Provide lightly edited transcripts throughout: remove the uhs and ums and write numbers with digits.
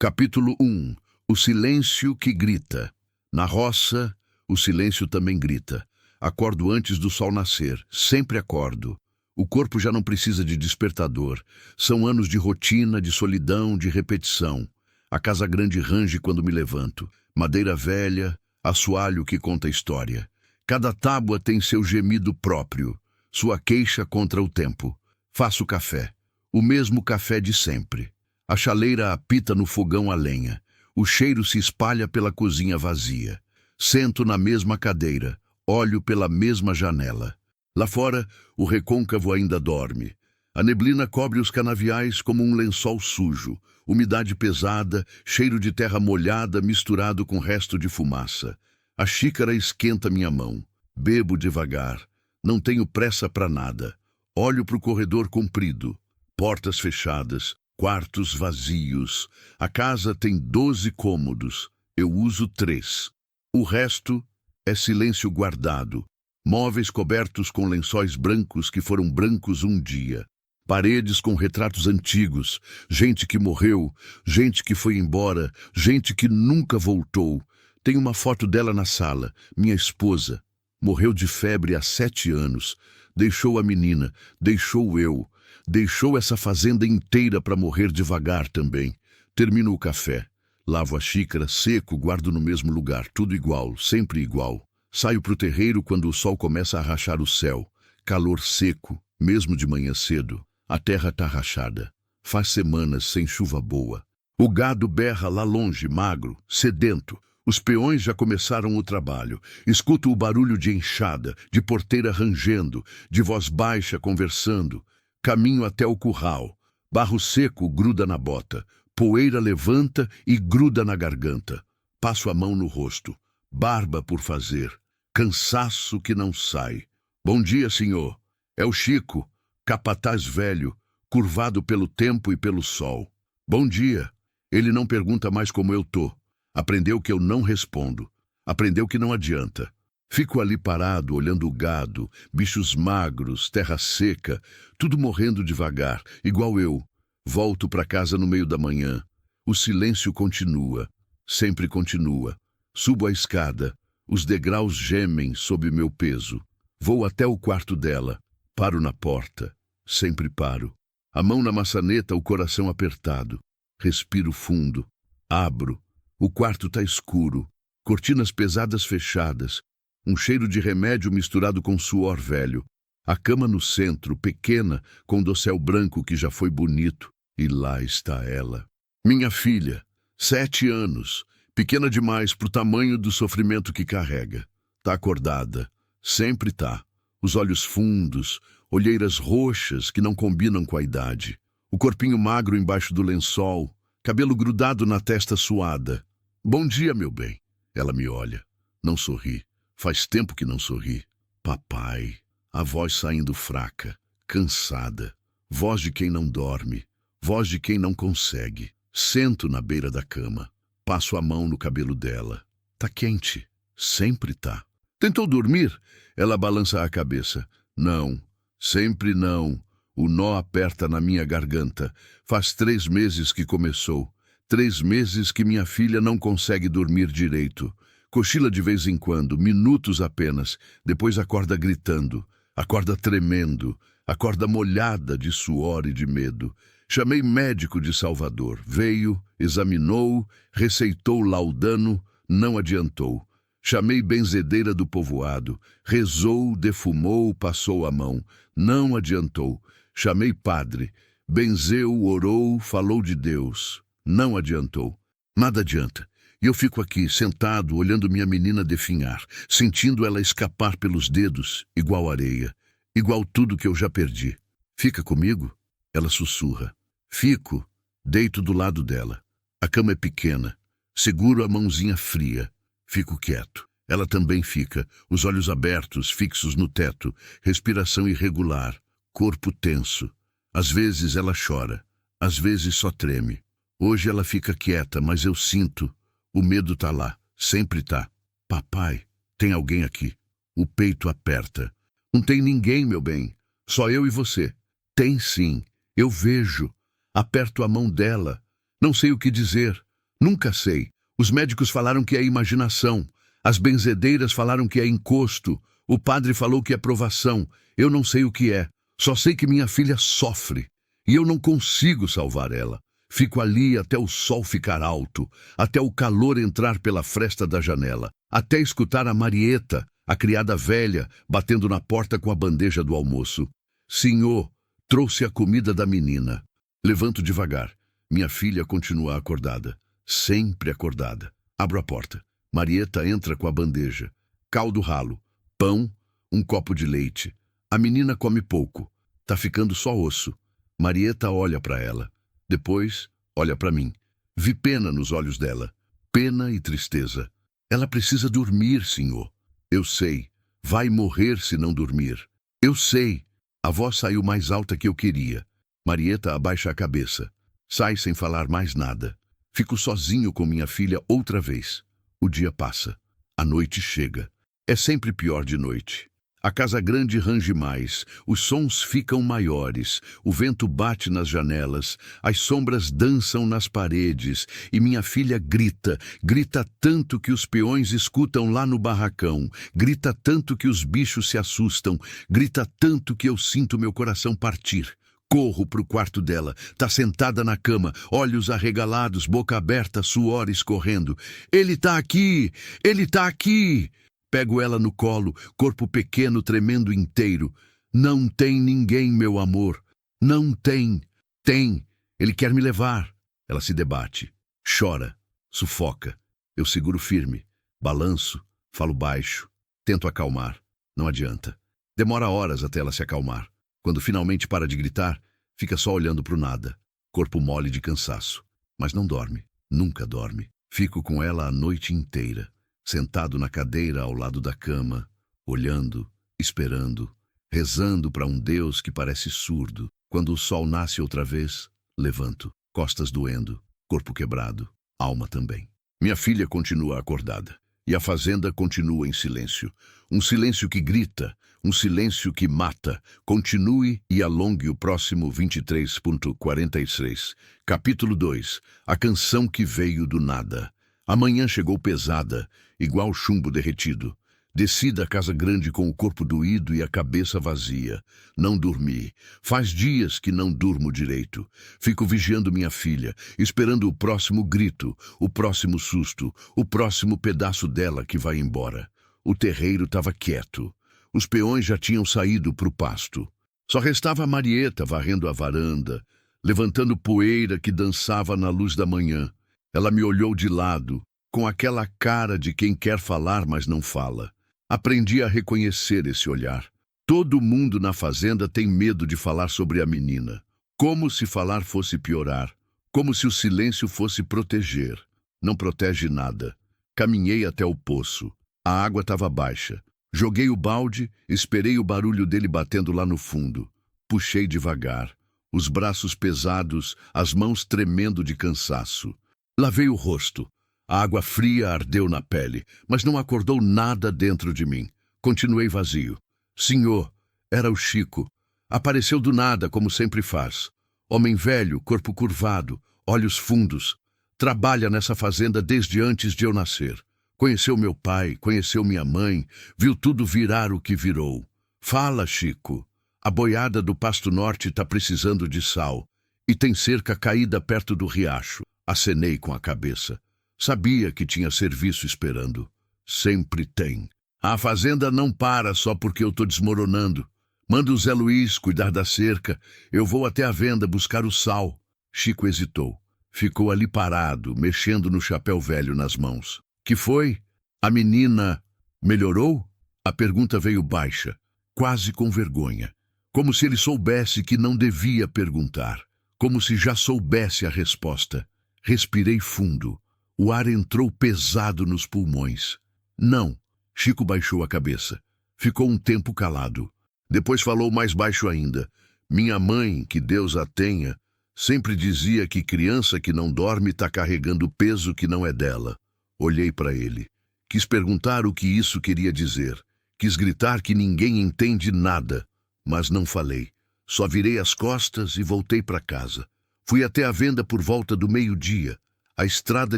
Capítulo 1. O silêncio que grita. Na roça, o silêncio também grita. Acordo antes do sol nascer, sempre acordo. O corpo já não precisa de despertador. São anos de rotina, de solidão, de repetição. A casa grande range quando me levanto. Madeira velha, assoalho que conta história. Cada tábua tem seu gemido próprio, sua queixa contra o tempo. Faço café, o mesmo café de sempre. A chaleira apita no fogão a lenha. O cheiro se espalha pela cozinha vazia. Sento na mesma cadeira, olho pela mesma janela. Lá fora, o recôncavo ainda dorme. A neblina cobre os canaviais como um lençol sujo. Umidade pesada, cheiro de terra molhada misturado com resto de fumaça. A xícara esquenta minha mão. Bebo devagar. Não tenho pressa para nada. Olho para o corredor comprido. Portas fechadas. Quartos vazios. A casa tem 12 cômodos. Eu uso 3. O resto é silêncio guardado. Móveis cobertos com lençóis brancos que foram brancos um dia. Paredes com retratos antigos. Gente que morreu. Gente que foi embora. Gente que nunca voltou. Tem uma foto dela na sala. Minha esposa. Morreu de febre há 7 anos. Deixou a menina. Deixou eu. Deixou essa fazenda inteira para morrer devagar também. Termino o café. Lavo a xícara, seco, guardo no mesmo lugar. Tudo igual, sempre igual. Saio pro terreiro quando o sol começa a rachar o céu. Calor seco, mesmo de manhã cedo. A terra tá rachada. Faz semanas sem chuva boa. O gado berra lá longe, magro, sedento. Os peões já começaram o trabalho. Escuto o barulho de enxada, de porteira rangendo, de voz baixa conversando. Caminho até o curral. Barro seco gruda na bota. Poeira levanta e gruda na garganta. Passo a mão no rosto. Barba por fazer. Cansaço que não sai. Bom dia, senhor. É o Chico, capataz velho, curvado pelo tempo e pelo sol. Bom dia. Ele não pergunta mais como eu tô. Aprendeu que eu não respondo. Aprendeu que não adianta. Fico ali parado, olhando o gado, bichos magros, terra seca, tudo morrendo devagar, igual eu. Volto para casa no meio da manhã. O silêncio continua, sempre continua. Subo a escada, os degraus gemem sob meu peso. Vou até o quarto dela, paro na porta, sempre paro. A mão na maçaneta, o coração apertado. Respiro fundo, abro. O quarto tá escuro, cortinas pesadas fechadas. Um cheiro de remédio misturado com suor velho. A cama no centro, pequena, com dossel branco que já foi bonito. E lá está ela. Minha filha, 7 anos, pequena demais pro tamanho do sofrimento que carrega. Tá acordada, sempre tá. Os olhos fundos, olheiras roxas que não combinam com a idade. O corpinho magro embaixo do lençol, cabelo grudado na testa suada. Bom dia, meu bem. Ela me olha, não sorri. Faz tempo que não sorri. Papai. A voz saindo fraca, cansada. Voz de quem não dorme. Voz de quem não consegue. Sento na beira da cama. Passo a mão no cabelo dela. Tá quente. Sempre tá. Tentou dormir? Ela balança a cabeça. Não. Sempre não. O nó aperta na minha garganta. Faz 3 meses que começou. 3 meses que minha filha não consegue dormir direito. Cochila de vez em quando, minutos apenas, depois acorda gritando, acorda tremendo, acorda molhada de suor e de medo. Chamei médico de Salvador, veio, examinou, receitou laudano, não adiantou. Chamei benzedeira do povoado, rezou, defumou, passou a mão, não adiantou. Chamei padre, benzeu, orou, falou de Deus, não adiantou. Nada adianta. E eu fico aqui, sentado, olhando minha menina definhar, sentindo ela escapar pelos dedos, igual areia, igual tudo que eu já perdi. Fica comigo? Ela sussurra. Fico, deito do lado dela. A cama é pequena. Seguro a mãozinha fria. Fico quieto. Ela também fica, os olhos abertos, fixos no teto, respiração irregular, corpo tenso. Às vezes ela chora, às vezes só treme. Hoje ela fica quieta, mas eu sinto. O medo tá lá, sempre tá. Papai, tem alguém aqui. O peito aperta. Não tem ninguém, meu bem. Só eu e você. Tem sim. Eu vejo. Aperto a mão dela. Não sei o que dizer. Nunca sei. Os médicos falaram que é imaginação. As benzedeiras falaram que é encosto. O padre falou que é provação. Eu não sei o que é. Só sei que minha filha sofre. E eu não consigo salvar ela. Fico ali até o sol ficar alto, até o calor entrar pela fresta da janela, até escutar a Marieta, a criada velha, batendo na porta com a bandeja do almoço. Senhor, trouxe a comida da menina. Levanto devagar. Minha filha continua acordada. Sempre acordada. Abro a porta. Marieta entra com a bandeja. Caldo ralo, pão, um copo de leite. A menina come pouco. Tá ficando só osso. Marieta olha para ela. Depois, olha para mim. Vi pena nos olhos dela. Pena e tristeza. Ela precisa dormir, senhor. Eu sei. Vai morrer se não dormir. Eu sei. A voz saiu mais alta que eu queria. Marieta abaixa a cabeça. Sai sem falar mais nada. Fico sozinho com minha filha outra vez. O dia passa. A noite chega. É sempre pior de noite. A casa grande range mais, os sons ficam maiores, o vento bate nas janelas, as sombras dançam nas paredes e minha filha grita, grita tanto que os peões escutam lá no barracão, grita tanto que os bichos se assustam, grita tanto que eu sinto meu coração partir. Corro pro quarto dela, tá sentada na cama, olhos arregalados, boca aberta, suor escorrendo. Ele tá aqui! Ele tá aqui! Pego ela no colo, corpo pequeno tremendo inteiro. Não tem ninguém, meu amor. Não tem. Tem. Ele quer me levar. Ela se debate. Chora. Sufoca. Eu seguro firme. Balanço. Falo baixo. Tento acalmar. Não adianta. Demora horas até ela se acalmar. Quando finalmente para de gritar, fica só olhando pro nada. Corpo mole de cansaço. Mas não dorme. Nunca dorme. Fico com ela a noite inteira. Sentado na cadeira ao lado da cama, olhando, esperando, rezando para um Deus que parece surdo. Quando o sol nasce outra vez, levanto, costas doendo, corpo quebrado, alma também. Minha filha continua acordada, e a fazenda continua em silêncio. Um silêncio que grita, um silêncio que mata. Continue e alongue o próximo 23.46. Capítulo 2. A canção que veio do nada. A manhã chegou pesada, igual chumbo derretido. Desci da casa grande com o corpo doído e a cabeça vazia. Não dormi. Faz dias que não durmo direito. Fico vigiando minha filha, esperando o próximo grito, o próximo susto, o próximo pedaço dela que vai embora. O terreiro estava quieto. Os peões já tinham saído para o pasto. Só restava a Marieta varrendo a varanda, levantando poeira que dançava na luz da manhã. Ela me olhou de lado, com aquela cara de quem quer falar, mas não fala. Aprendi a reconhecer esse olhar. Todo mundo na fazenda tem medo de falar sobre a menina. Como se falar fosse piorar. Como se o silêncio fosse proteger. Não protege nada. Caminhei até o poço. A água estava baixa. Joguei o balde, esperei o barulho dele batendo lá no fundo. Puxei devagar. Os braços pesados, as mãos tremendo de cansaço. Lavei o rosto. A água fria ardeu na pele, mas não acordou nada dentro de mim. Continuei vazio. Senhor, era o Chico. Apareceu do nada, como sempre faz. Homem velho, corpo curvado, olhos fundos. Trabalha nessa fazenda desde antes de eu nascer. Conheceu meu pai, conheceu minha mãe, viu tudo virar o que virou. Fala, Chico. A boiada do Pasto Norte está precisando de sal. E tem cerca caída perto do riacho. Acenei com a cabeça. Sabia que tinha serviço esperando. Sempre tem. A fazenda não para só porque eu tô desmoronando. Manda o Zé Luiz cuidar da cerca. Eu vou até a venda buscar o sal. Chico hesitou. Ficou ali parado, mexendo no chapéu velho nas mãos. Que foi? A menina melhorou? A pergunta veio baixa, quase com vergonha. Como se ele soubesse que não devia perguntar. Como se já soubesse a resposta. Respirei fundo. O ar entrou pesado nos pulmões. Não. Chico baixou a cabeça. Ficou um tempo calado. Depois falou mais baixo ainda. Minha mãe, que Deus a tenha, sempre dizia que criança que não dorme está carregando peso que não é dela. Olhei para ele. Quis perguntar o que isso queria dizer. Quis gritar que ninguém entende nada. Mas não falei. Só virei as costas e voltei para casa. Fui até a venda por volta do meio-dia. A estrada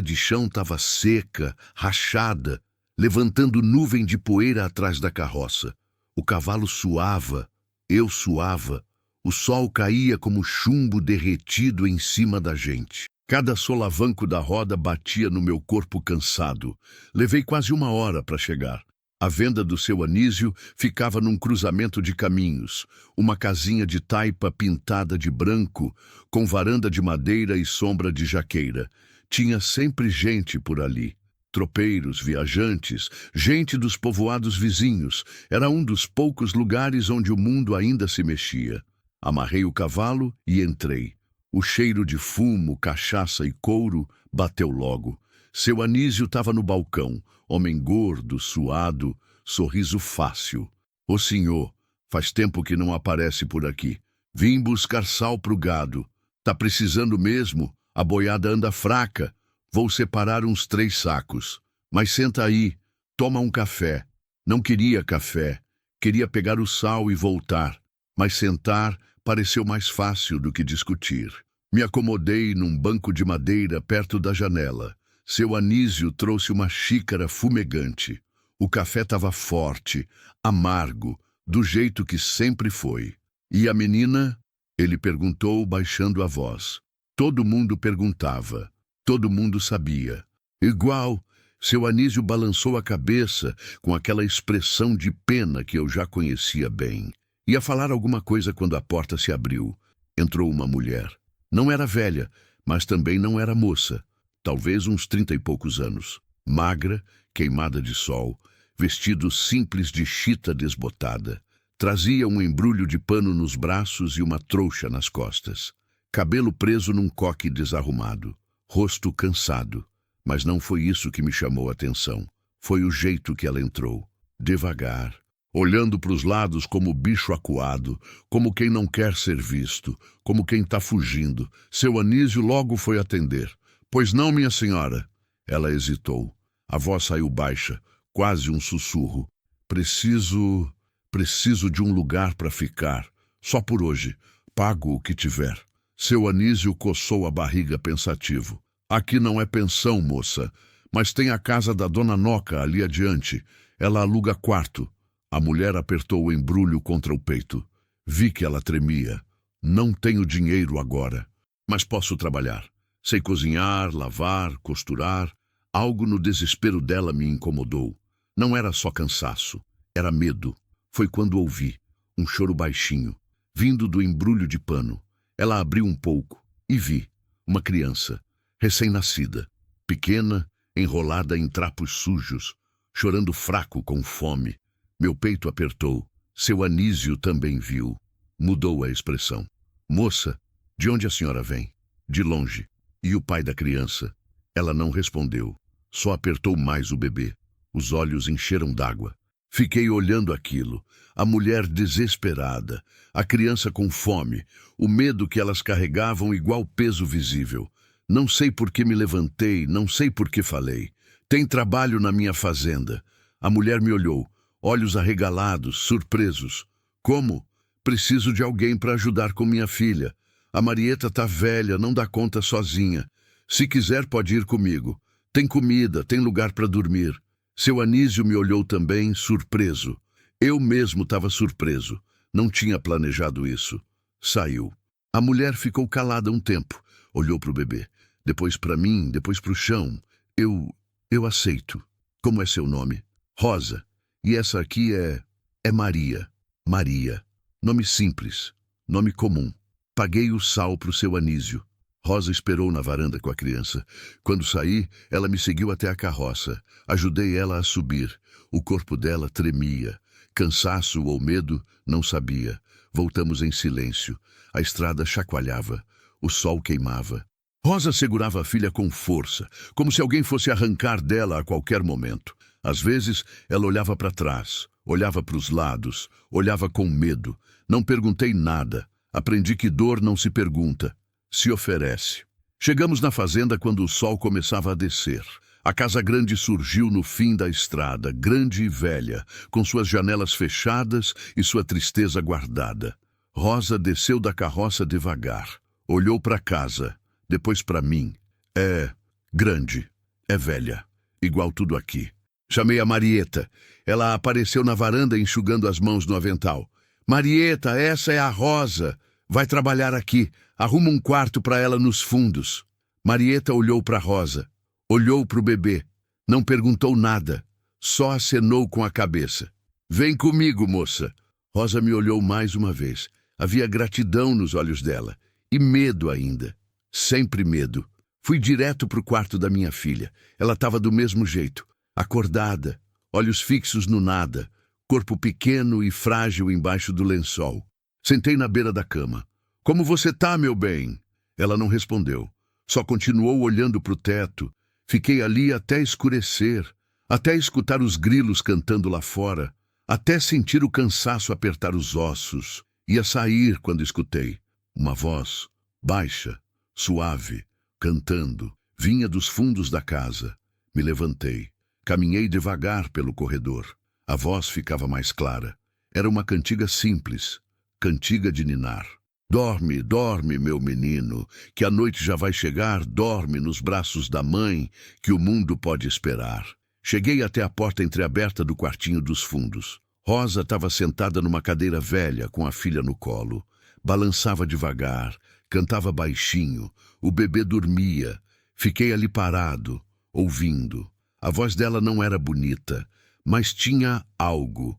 de chão estava seca, rachada, levantando nuvem de poeira atrás da carroça. O cavalo suava, eu suava, o sol caía como chumbo derretido em cima da gente. Cada solavanco da roda batia no meu corpo cansado. Levei quase 1 hora para chegar. A venda do seu Anísio ficava num cruzamento de caminhos, uma casinha de taipa pintada de branco, com varanda de madeira e sombra de jaqueira. Tinha sempre gente por ali. Tropeiros, viajantes, gente dos povoados vizinhos. Era um dos poucos lugares onde o mundo ainda se mexia. Amarrei o cavalo e entrei. O cheiro de fumo, cachaça e couro bateu logo. Seu Anísio estava no balcão, homem gordo, suado, sorriso fácil. "Ô senhor, faz tempo que não aparece por aqui. Vim buscar sal pro gado. Tá precisando mesmo? A boiada anda fraca. Vou separar uns 3 sacos. Mas senta aí, toma um café." Não queria café. Queria pegar o sal e voltar. Mas sentar pareceu mais fácil do que discutir. Me acomodei num banco de madeira perto da janela. Seu Anísio trouxe uma xícara fumegante. O café estava forte, amargo, do jeito que sempre foi. "E a menina?" ele perguntou, baixando a voz. Todo mundo perguntava. Todo mundo sabia. Igual, seu Anísio balançou a cabeça com aquela expressão de pena que eu já conhecia bem. Ia falar alguma coisa quando a porta se abriu. Entrou uma mulher. Não era velha, mas também não era moça. Talvez uns 30 e poucos anos. Magra, queimada de sol, vestido simples de chita desbotada. Trazia um embrulho de pano nos braços e uma trouxa nas costas. Cabelo preso num coque desarrumado. Rosto cansado. Mas não foi isso que me chamou a atenção. Foi o jeito que ela entrou. Devagar. Olhando para os lados como bicho acuado, como quem não quer ser visto, como quem está fugindo. Seu Anísio logo foi atender. "Pois não, minha senhora?" Ela hesitou. A voz saiu baixa, quase um sussurro. Preciso de um lugar para ficar. Só por hoje. Pago o que tiver." Seu Anísio coçou a barriga pensativo. "Aqui não é pensão, moça, mas tem a casa da dona Noca ali adiante. Ela aluga quarto." A mulher apertou o embrulho contra o peito. Vi que ela tremia. "Não tenho dinheiro agora, mas posso trabalhar. Sei cozinhar, lavar, costurar." Algo no desespero dela me incomodou. Não era só cansaço, era medo. Foi quando ouvi um choro baixinho, vindo do embrulho de pano. Ela abriu um pouco e vi uma criança, recém-nascida, pequena, enrolada em trapos sujos, chorando fraco com fome. Meu peito apertou. Seu Anísio também viu. Mudou a expressão. "Moça, de onde a senhora vem?" "De longe." "E o pai da criança?" Ela não respondeu. Só apertou mais o bebê. Os olhos encheram d'água. Fiquei olhando aquilo. A mulher desesperada, a criança com fome, o medo que elas carregavam igual peso visível. Não sei por que me levantei, não sei por que falei. "Tem trabalho na minha fazenda." A mulher me olhou, olhos arregalados, surpresos. "Como?" "Preciso de alguém para ajudar com minha filha. A Marieta tá velha, não dá conta sozinha. Se quiser pode ir comigo. Tem comida, tem lugar para dormir." Seu Anísio me olhou também, surpreso. Eu mesmo estava surpreso. Não tinha planejado isso. Saiu. A mulher ficou calada um tempo. Olhou para o bebê. Depois para mim, depois para o chão. Eu aceito." "Como é seu nome?" "Rosa. E essa aqui é Maria." "Maria. Nome simples. Nome comum." Paguei o sal para o seu Anísio. Rosa esperou na varanda com a criança. Quando saí, ela me seguiu até a carroça. Ajudei ela a subir. O corpo dela tremia. Cansaço ou medo, não sabia. Voltamos em silêncio. A estrada chacoalhava. O sol queimava. Rosa segurava a filha com força, como se alguém fosse arrancar dela a qualquer momento. Às vezes, ela olhava para trás, olhava para os lados, olhava com medo. Não perguntei nada. Aprendi que dor não se pergunta, se oferece. Chegamos na fazenda quando o sol começava a descer. A casa grande surgiu no fim da estrada, grande e velha, com suas janelas fechadas e sua tristeza guardada. Rosa desceu da carroça devagar. Olhou para a casa, depois para mim. É Grande. É velha. Igual tudo aqui. Chamei a Marieta. Ela apareceu na varanda enxugando as mãos no avental. Marieta, essa é a Rosa. Vai trabalhar aqui. Arruma um quarto para ela nos fundos. Marieta olhou para Rosa. Olhou para o bebê. Não perguntou nada. Só acenou com a cabeça. Vem comigo, moça. Rosa me olhou mais uma vez. Havia gratidão nos olhos dela. E medo ainda. Sempre medo. Fui direto para o quarto da minha filha. Ela estava do mesmo jeito. Acordada. Olhos fixos no nada. Corpo pequeno e frágil embaixo do lençol. Sentei na beira da cama. Como você tá, meu bem? Ela não respondeu. Só continuou olhando para o teto. Fiquei ali até escurecer. Até escutar os grilos cantando lá fora. Até sentir o cansaço apertar os ossos. Ia sair quando escutei. Uma voz, baixa, suave, cantando, vinha dos fundos da casa. Me levantei. Caminhei devagar pelo corredor. A voz ficava mais clara. Era uma cantiga simples, cantiga de ninar. Dorme, dorme, meu menino, que a noite já vai chegar, dorme nos braços da mãe, que o mundo pode esperar. Cheguei até a porta entreaberta do quartinho dos fundos. Rosa estava sentada numa cadeira velha, com a filha no colo. Balançava devagar, cantava baixinho, o bebê dormia. Fiquei ali parado, ouvindo. A voz dela não era bonita, mas tinha algo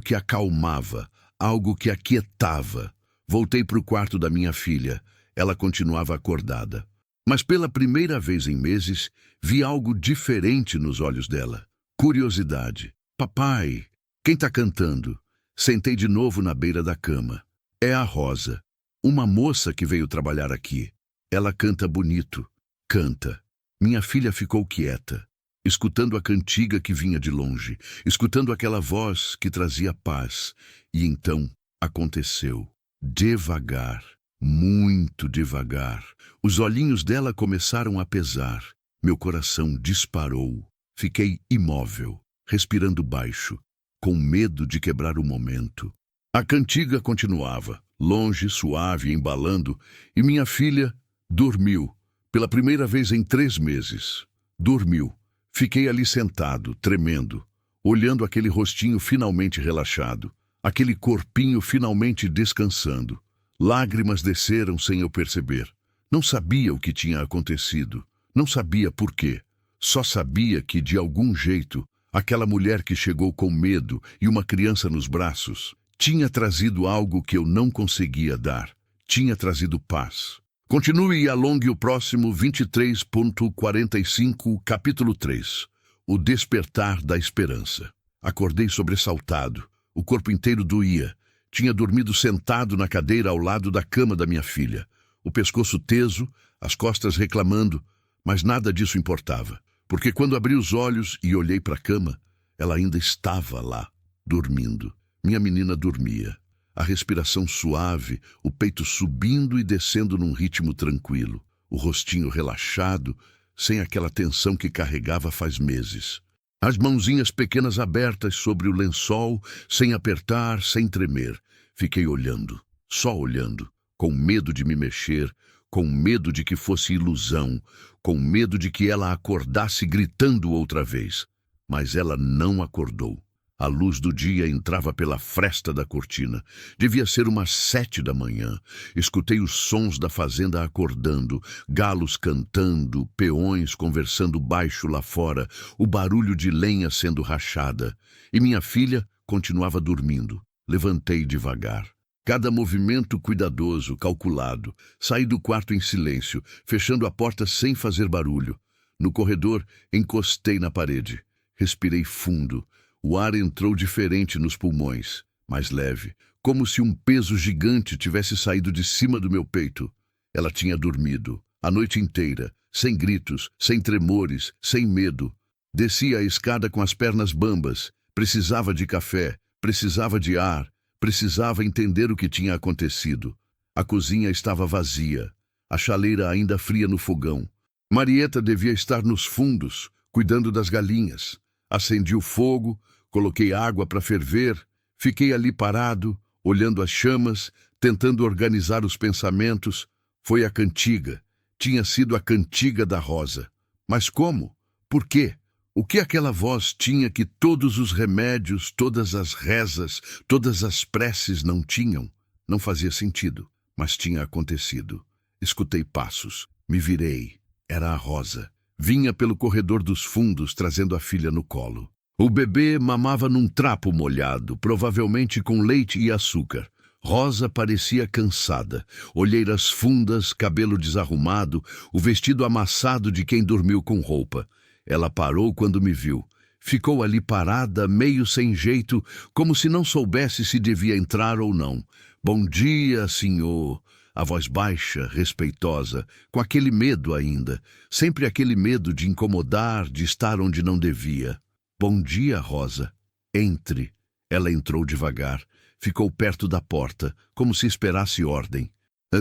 que acalmava, algo que aquietava. Voltei para o quarto da minha filha. Ela continuava acordada. Mas pela primeira vez em meses, vi algo diferente nos olhos dela. Curiosidade. Papai, quem está cantando? Sentei de novo na beira da cama. É a Rosa, uma moça que veio trabalhar aqui. Ela canta bonito. Canta. Minha filha ficou quieta, escutando a cantiga que vinha de longe, escutando aquela voz que trazia paz. E então aconteceu. Devagar, muito devagar. Os olhinhos dela começaram a pesar. Meu coração disparou. Fiquei imóvel, respirando baixo, com medo de quebrar o momento. A cantiga continuava, longe, suave, embalando, e minha filha dormiu, pela primeira vez em 3 meses. Dormiu. Fiquei ali sentado, tremendo, olhando aquele rostinho finalmente relaxado, aquele corpinho finalmente descansando. Lágrimas desceram sem eu perceber. Não sabia o que tinha acontecido, não sabia por quê. Só sabia que, de algum jeito, aquela mulher que chegou com medo e uma criança nos braços tinha trazido algo que eu não conseguia dar. Tinha trazido paz. Continue e alongue o próximo 23.45, capítulo 3. O despertar da esperança. Acordei sobressaltado. O corpo inteiro doía. Tinha dormido sentado na cadeira ao lado da cama da minha filha. O pescoço teso, as costas reclamando, mas nada disso importava. Porque quando abri os olhos e olhei para a cama, ela ainda estava lá, dormindo. Minha menina dormia. A respiração suave, o peito subindo e descendo num ritmo tranquilo. O rostinho relaxado, sem aquela tensão que carregava faz meses. As mãozinhas pequenas abertas sobre o lençol, sem apertar, sem tremer. Fiquei olhando, só olhando, com medo de me mexer, com medo de que fosse ilusão, com medo de que ela acordasse gritando outra vez. Mas ela não acordou. A luz do dia entrava pela fresta da cortina. Devia ser umas 7 da manhã. Escutei os sons da fazenda acordando, galos cantando, peões conversando baixo lá fora, o barulho de lenha sendo rachada. E minha filha continuava dormindo. Levantei devagar. Cada movimento cuidadoso, calculado. Saí do quarto em silêncio, fechando a porta sem fazer barulho. No corredor, encostei na parede. Respirei fundo. O ar entrou diferente nos pulmões, mais leve, como se um peso gigante tivesse saído de cima do meu peito. Ela tinha dormido, a noite inteira, sem gritos, sem tremores, sem medo. Descia a escada com as pernas bambas. Precisava de café, precisava de ar, precisava entender o que tinha acontecido. A cozinha estava vazia, a chaleira ainda fria no fogão. Marieta devia estar nos fundos, cuidando das galinhas. Acendi o fogo, coloquei água para ferver, fiquei ali parado, olhando as chamas, tentando organizar os pensamentos. Foi a cantiga, tinha sido a cantiga da Rosa. Mas como? Por quê? O que aquela voz tinha que todos os remédios, todas as rezas, todas as preces não tinham? Não fazia sentido, mas tinha acontecido. Escutei passos, me virei. Era a Rosa. Vinha pelo corredor dos fundos, trazendo a filha no colo. O bebê mamava num trapo molhado, provavelmente com leite e açúcar. Rosa parecia cansada, olheiras fundas, cabelo desarrumado, o vestido amassado de quem dormiu com roupa. Ela parou quando me viu. Ficou ali parada, meio sem jeito, como se não soubesse se devia entrar ou não. Bom dia, senhor. A voz baixa, respeitosa, com aquele medo ainda. Sempre aquele medo de incomodar, de estar onde não devia. Bom dia, Rosa. Entre. Ela entrou devagar. Ficou perto da porta, como se esperasse ordem.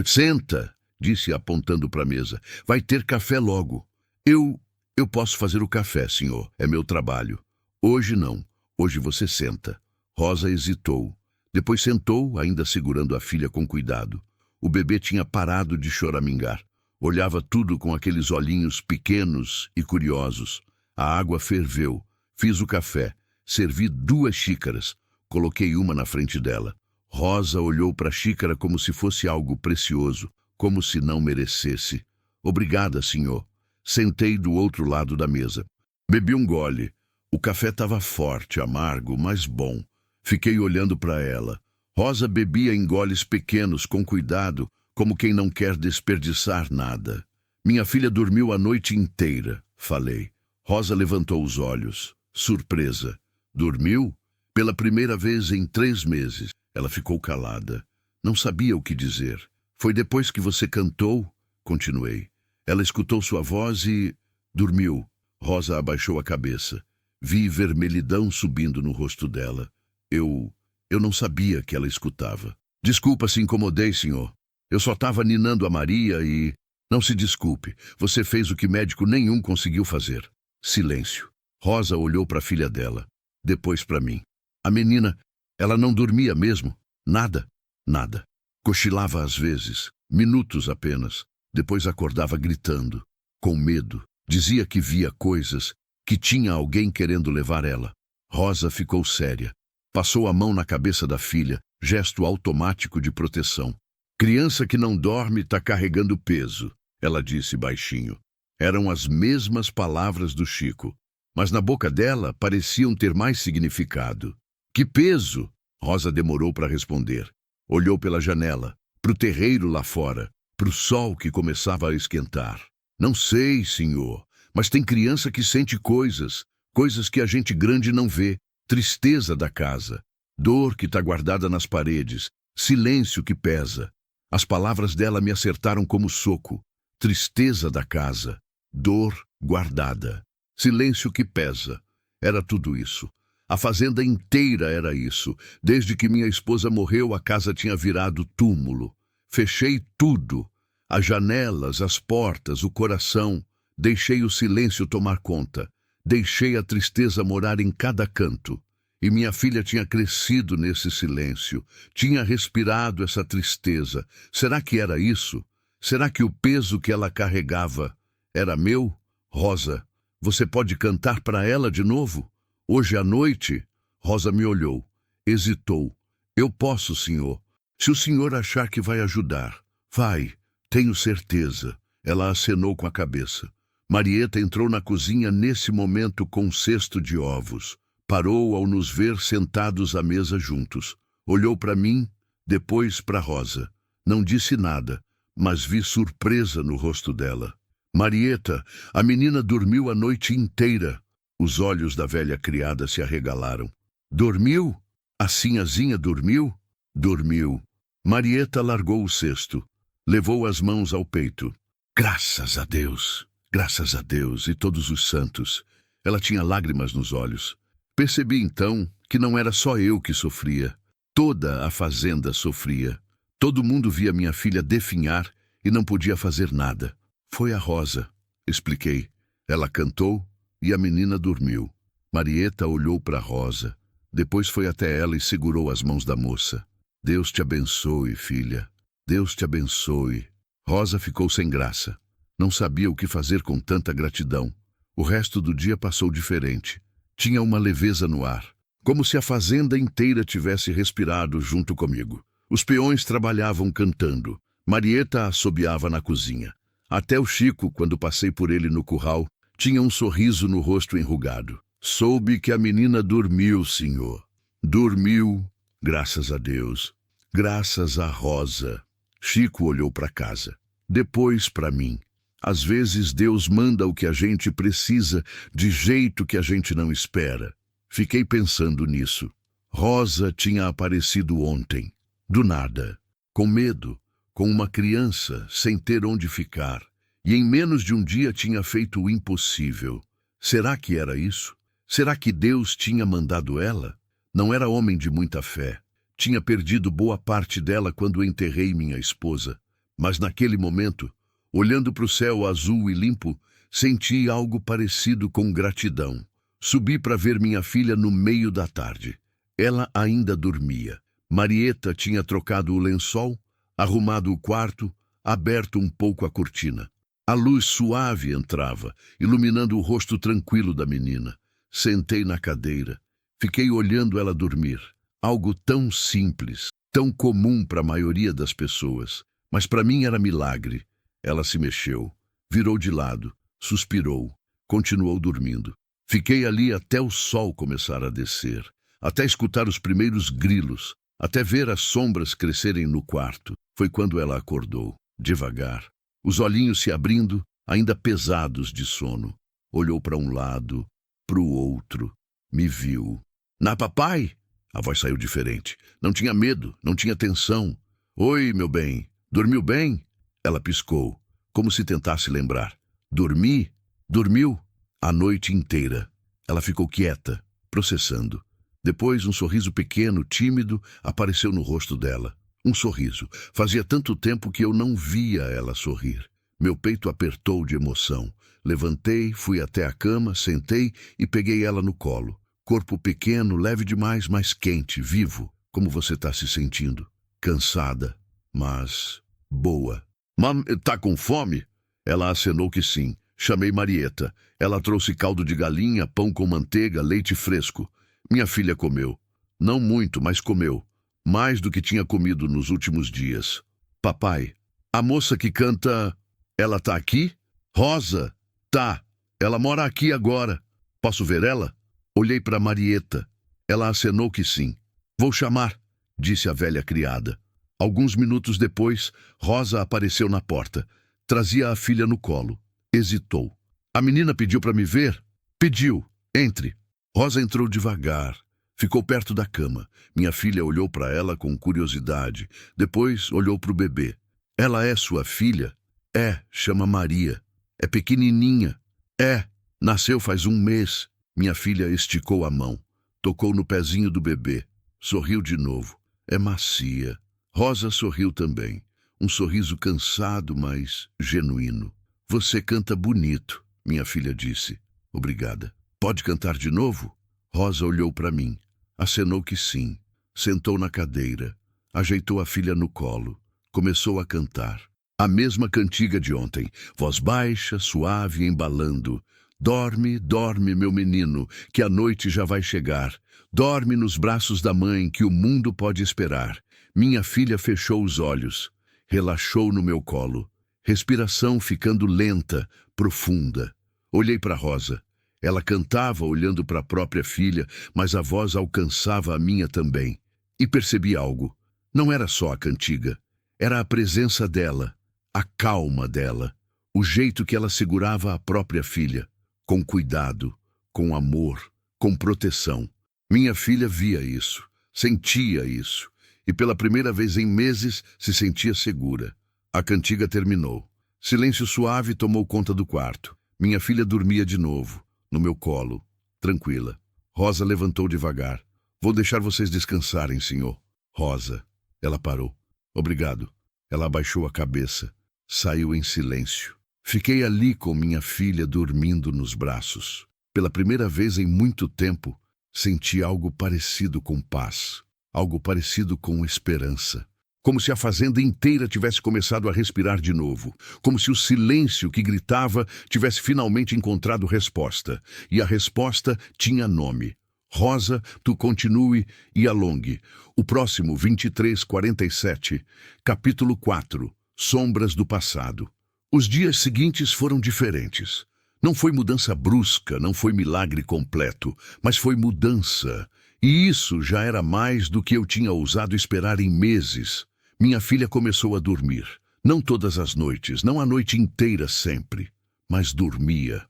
Senta, disse apontando para a mesa. Vai ter café logo. Eu posso fazer o café, senhor. É meu trabalho. Hoje não. Hoje você senta. Rosa hesitou. Depois sentou, ainda segurando a filha com cuidado. O bebê tinha parado de choramingar. Olhava tudo com aqueles olhinhos pequenos e curiosos. A água ferveu. Fiz o café. Servi 2 xícaras. Coloquei uma na frente dela. Rosa olhou para a xícara como se fosse algo precioso, como se não merecesse. Obrigada, senhor. Sentei do outro lado da mesa. Bebi um gole. O café estava forte, amargo, mas bom. Fiquei olhando para ela. Rosa bebia em goles pequenos, com cuidado, como quem não quer desperdiçar nada. Minha filha dormiu a noite inteira, falei. Rosa levantou os olhos. Surpresa. Dormiu? Pela primeira vez em 3 meses. Ela ficou calada. Não sabia o que dizer. Foi depois que você cantou? Continuei. Ela escutou sua voz e... dormiu. Rosa abaixou a cabeça. Vi vermelhidão subindo no rosto dela. Eu não sabia que ela escutava. Desculpa se incomodei, senhor. Eu só estava ninando a Maria e... Não se desculpe. Você fez o que médico nenhum conseguiu fazer. Silêncio. Rosa olhou para a filha dela. Depois para mim. A menina, ela não dormia mesmo? Nada. Nada. Cochilava às vezes. Minutos apenas. Depois acordava gritando. Com medo. Dizia que via coisas. Que tinha alguém querendo levar ela. Rosa ficou séria. Passou a mão na cabeça da filha, gesto automático de proteção. Criança que não dorme está carregando peso, ela disse baixinho. Eram as mesmas palavras do Chico, mas na boca dela pareciam ter mais significado. Que peso? Rosa demorou para responder. Olhou pela janela, para o terreiro lá fora, para o sol que começava a esquentar. Não sei, senhor, mas tem criança que sente coisas, coisas que a gente grande não vê. Tristeza da casa, dor que está guardada nas paredes, silêncio que pesa. As palavras dela me acertaram como soco. Tristeza da casa, dor guardada, silêncio que pesa. Era tudo isso. A fazenda inteira era isso. Desde que minha esposa morreu, a casa tinha virado túmulo. Fechei tudo. As janelas, as portas, o coração. Deixei o silêncio tomar conta. Deixei a tristeza morar em cada canto. E minha filha tinha crescido nesse silêncio. Tinha respirado essa tristeza. Será que era isso? Será que o peso que ela carregava era meu? Rosa, você pode cantar para ela de novo? Hoje à noite? Rosa me olhou. Hesitou. Eu posso, senhor. Se o senhor achar que vai ajudar. Vai, tenho certeza. Ela acenou com a cabeça. Marieta entrou na cozinha nesse momento com um cesto de ovos. Parou ao nos ver sentados à mesa juntos. Olhou para mim, depois para Rosa. Não disse nada, mas vi surpresa no rosto dela. Marieta, a menina dormiu a noite inteira. Os olhos da velha criada se arregalaram. Dormiu? A sinhazinha dormiu? Dormiu. Marieta largou o cesto. Levou as mãos ao peito. Graças a Deus! Graças a Deus e todos os santos. Ela tinha lágrimas nos olhos. Percebi então que não era só eu que sofria. Toda a fazenda sofria. Todo mundo via minha filha definhar e não podia fazer nada. Foi a Rosa, expliquei. Ela cantou e a menina dormiu. Marieta olhou para Rosa. Depois foi até ela e segurou as mãos da moça. Deus te abençoe, filha. Deus te abençoe. Rosa ficou sem graça. Não sabia o que fazer com tanta gratidão. O resto do dia passou diferente. Tinha uma leveza no ar, como se a fazenda inteira tivesse respirado junto comigo. Os peões trabalhavam cantando. Marieta assobiava na cozinha. Até o Chico, quando passei por ele no curral, tinha um sorriso no rosto enrugado. Soube que a menina dormiu, senhor. Dormiu, graças a Deus. Graças a Rosa. Chico olhou para casa. Depois para mim. Às vezes Deus manda o que a gente precisa, de jeito que a gente não espera. Fiquei pensando nisso. Rosa tinha aparecido ontem, do nada, com medo, com uma criança, sem ter onde ficar. E em menos de um dia tinha feito o impossível. Será que era isso? Será que Deus tinha mandado ela? Não era homem de muita fé. Tinha perdido boa parte dela quando enterrei minha esposa. Mas naquele momento, olhando para o céu azul e limpo, senti algo parecido com gratidão. Subi para ver minha filha no meio da tarde. Ela ainda dormia. Marieta tinha trocado o lençol, arrumado o quarto, aberto um pouco a cortina. A luz suave entrava, iluminando o rosto tranquilo da menina. Sentei na cadeira. Fiquei olhando ela dormir. Algo tão simples, tão comum para a maioria das pessoas. Mas para mim era milagre. Ela se mexeu, virou de lado, suspirou, continuou dormindo. Fiquei ali até o sol começar a descer, até escutar os primeiros grilos, até ver as sombras crescerem no quarto. Foi quando ela acordou, devagar, os olhinhos se abrindo, ainda pesados de sono. Olhou para um lado, para o outro, me viu. "Na papai?" A voz saiu diferente. Não tinha medo, não tinha tensão. "Oi, meu bem, dormiu bem?" Ela piscou, como se tentasse lembrar. "Dormi? Dormiu?" A noite inteira. Ela ficou quieta, processando. Depois, um sorriso pequeno, tímido, apareceu no rosto dela. Um sorriso. Fazia tanto tempo que eu não via ela sorrir. Meu peito apertou de emoção. Levantei, fui até a cama, sentei e peguei ela no colo. Corpo pequeno, leve demais, mas quente, vivo. "Como você está se sentindo?" "Cansada, mas boa." "Mam, tá com fome?" Ela acenou que sim. Chamei Marieta. Ela trouxe caldo de galinha, pão com manteiga, leite fresco. Minha filha comeu. Não muito, mas comeu. Mais do que tinha comido nos últimos dias. "Papai, a moça que canta, ela tá aqui?" "Rosa? Tá. Ela mora aqui agora. Posso ver ela?" Olhei para Marieta. Ela acenou que sim. "Vou chamar", disse a velha criada. Alguns minutos depois, Rosa apareceu na porta. Trazia a filha no colo. Hesitou. "A menina pediu para me ver?" "Pediu. Entre." Rosa entrou devagar. Ficou perto da cama. Minha filha olhou para ela com curiosidade. Depois olhou para o bebê. "Ela é sua filha?" "É, chama Maria. É pequenininha." "É, nasceu faz um mês." Minha filha esticou a mão. Tocou no pezinho do bebê. Sorriu de novo. "É macia." Rosa sorriu também. Um sorriso cansado, mas genuíno. "Você canta bonito", minha filha disse. "Obrigada." "Pode cantar de novo?" Rosa olhou para mim. Acenou que sim. Sentou na cadeira. Ajeitou a filha no colo. Começou a cantar. A mesma cantiga de ontem. Voz baixa, suave, embalando. "Dorme, dorme, meu menino, que a noite já vai chegar. Dorme nos braços da mãe, que o mundo pode esperar." Minha filha fechou os olhos. Relaxou no meu colo. Respiração ficando lenta, profunda. Olhei para Rosa. Ela cantava olhando para a própria filha, mas a voz alcançava a minha também. E percebi algo. Não era só a cantiga. Era a presença dela, a calma dela, o jeito que ela segurava a própria filha, com cuidado, com amor, com proteção. Minha filha via isso, sentia isso, e pela primeira vez em meses se sentia segura. A cantiga terminou. Silêncio suave tomou conta do quarto. Minha filha dormia de novo, no meu colo, tranquila. Rosa levantou devagar. "Vou deixar vocês descansarem, senhor." "Rosa." Ela parou. "Obrigado." Ela abaixou a cabeça. Saiu em silêncio. Fiquei ali com minha filha dormindo nos braços. Pela primeira vez em muito tempo, senti algo parecido com paz. Algo parecido com esperança. como se a fazenda inteira tivesse começado a respirar de novo, como se o silêncio que gritava tivesse finalmente encontrado resposta, e a resposta tinha nome. Rosa, tu continue e alongue. O próximo 23:47, capítulo 4, Sombras do Passado. Os dias seguintes foram diferentes. Não foi mudança brusca, não foi milagre completo, mas foi mudança. E isso já era mais do que eu tinha ousado esperar em meses. Minha filha começou a dormir. Não todas as noites, não a noite inteira sempre, mas dormia.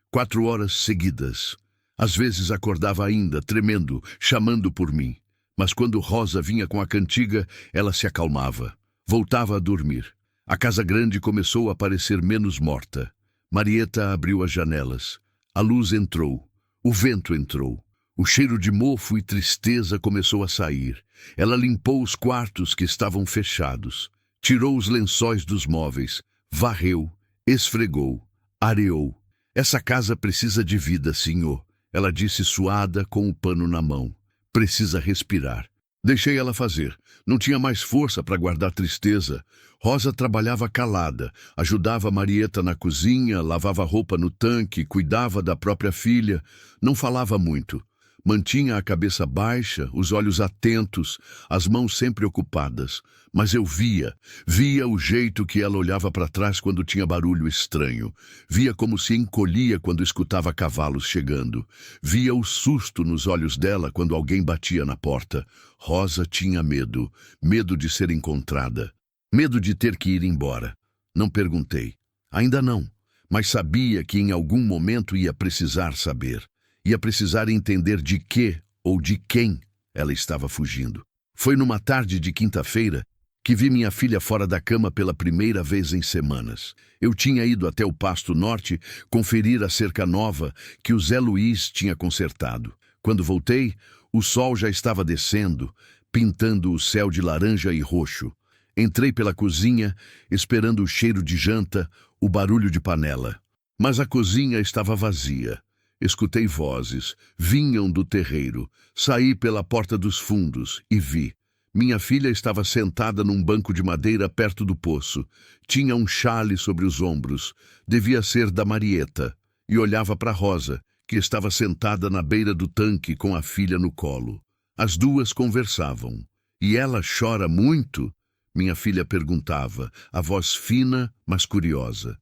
4 horas seguidas. Às vezes acordava ainda, tremendo, chamando por mim. Mas quando Rosa vinha com a cantiga, ela se acalmava. Voltava a dormir. A casa grande começou a parecer menos morta. Marieta abriu as janelas. A luz entrou. O vento entrou. O cheiro de mofo e tristeza começou a sair. Ela limpou os quartos que estavam fechados. Tirou os lençóis dos móveis. Varreu. Esfregou. Areou. Essa casa precisa de vida, senhor. Ela disse suada com o pano na mão. Precisa respirar. Deixei ela fazer. Não tinha mais força para guardar tristeza. Rosa trabalhava calada, ajudava Marieta na cozinha, lavava roupa no tanque, cuidava da própria filha. Não falava muito. Mantinha a cabeça baixa, os olhos atentos, as mãos sempre ocupadas. Mas eu via o jeito que ela olhava para trás quando tinha barulho estranho. Via como se encolhia quando escutava cavalos chegando. Via o susto nos olhos dela quando alguém batia na porta. Rosa tinha medo, medo de ser encontrada, medo de ter que ir embora. Não perguntei. Ainda não, mas sabia que em algum momento ia precisar saber. Ia precisar entender de que ou de quem ela estava fugindo. Foi numa tarde de quinta-feira que vi minha filha fora da cama pela primeira vez em semanas. Eu tinha ido até o Pasto Norte conferir a cerca nova que o Zé Luiz tinha consertado. Quando voltei, o sol já estava descendo, pintando o céu de laranja e roxo. Entrei pela cozinha, esperando o cheiro de janta, o barulho de panela. Mas a cozinha estava vazia. Escutei vozes, vinham do terreiro. Saí pela porta dos fundos e vi. Minha filha estava sentada num banco de madeira perto do poço. Tinha um chale sobre os ombros. Devia ser da Marieta. E olhava para Rosa, que estava sentada na beira do tanque com a filha no colo. As duas conversavam. E ela chora muito? Minha filha perguntava, a voz fina, mas curiosa.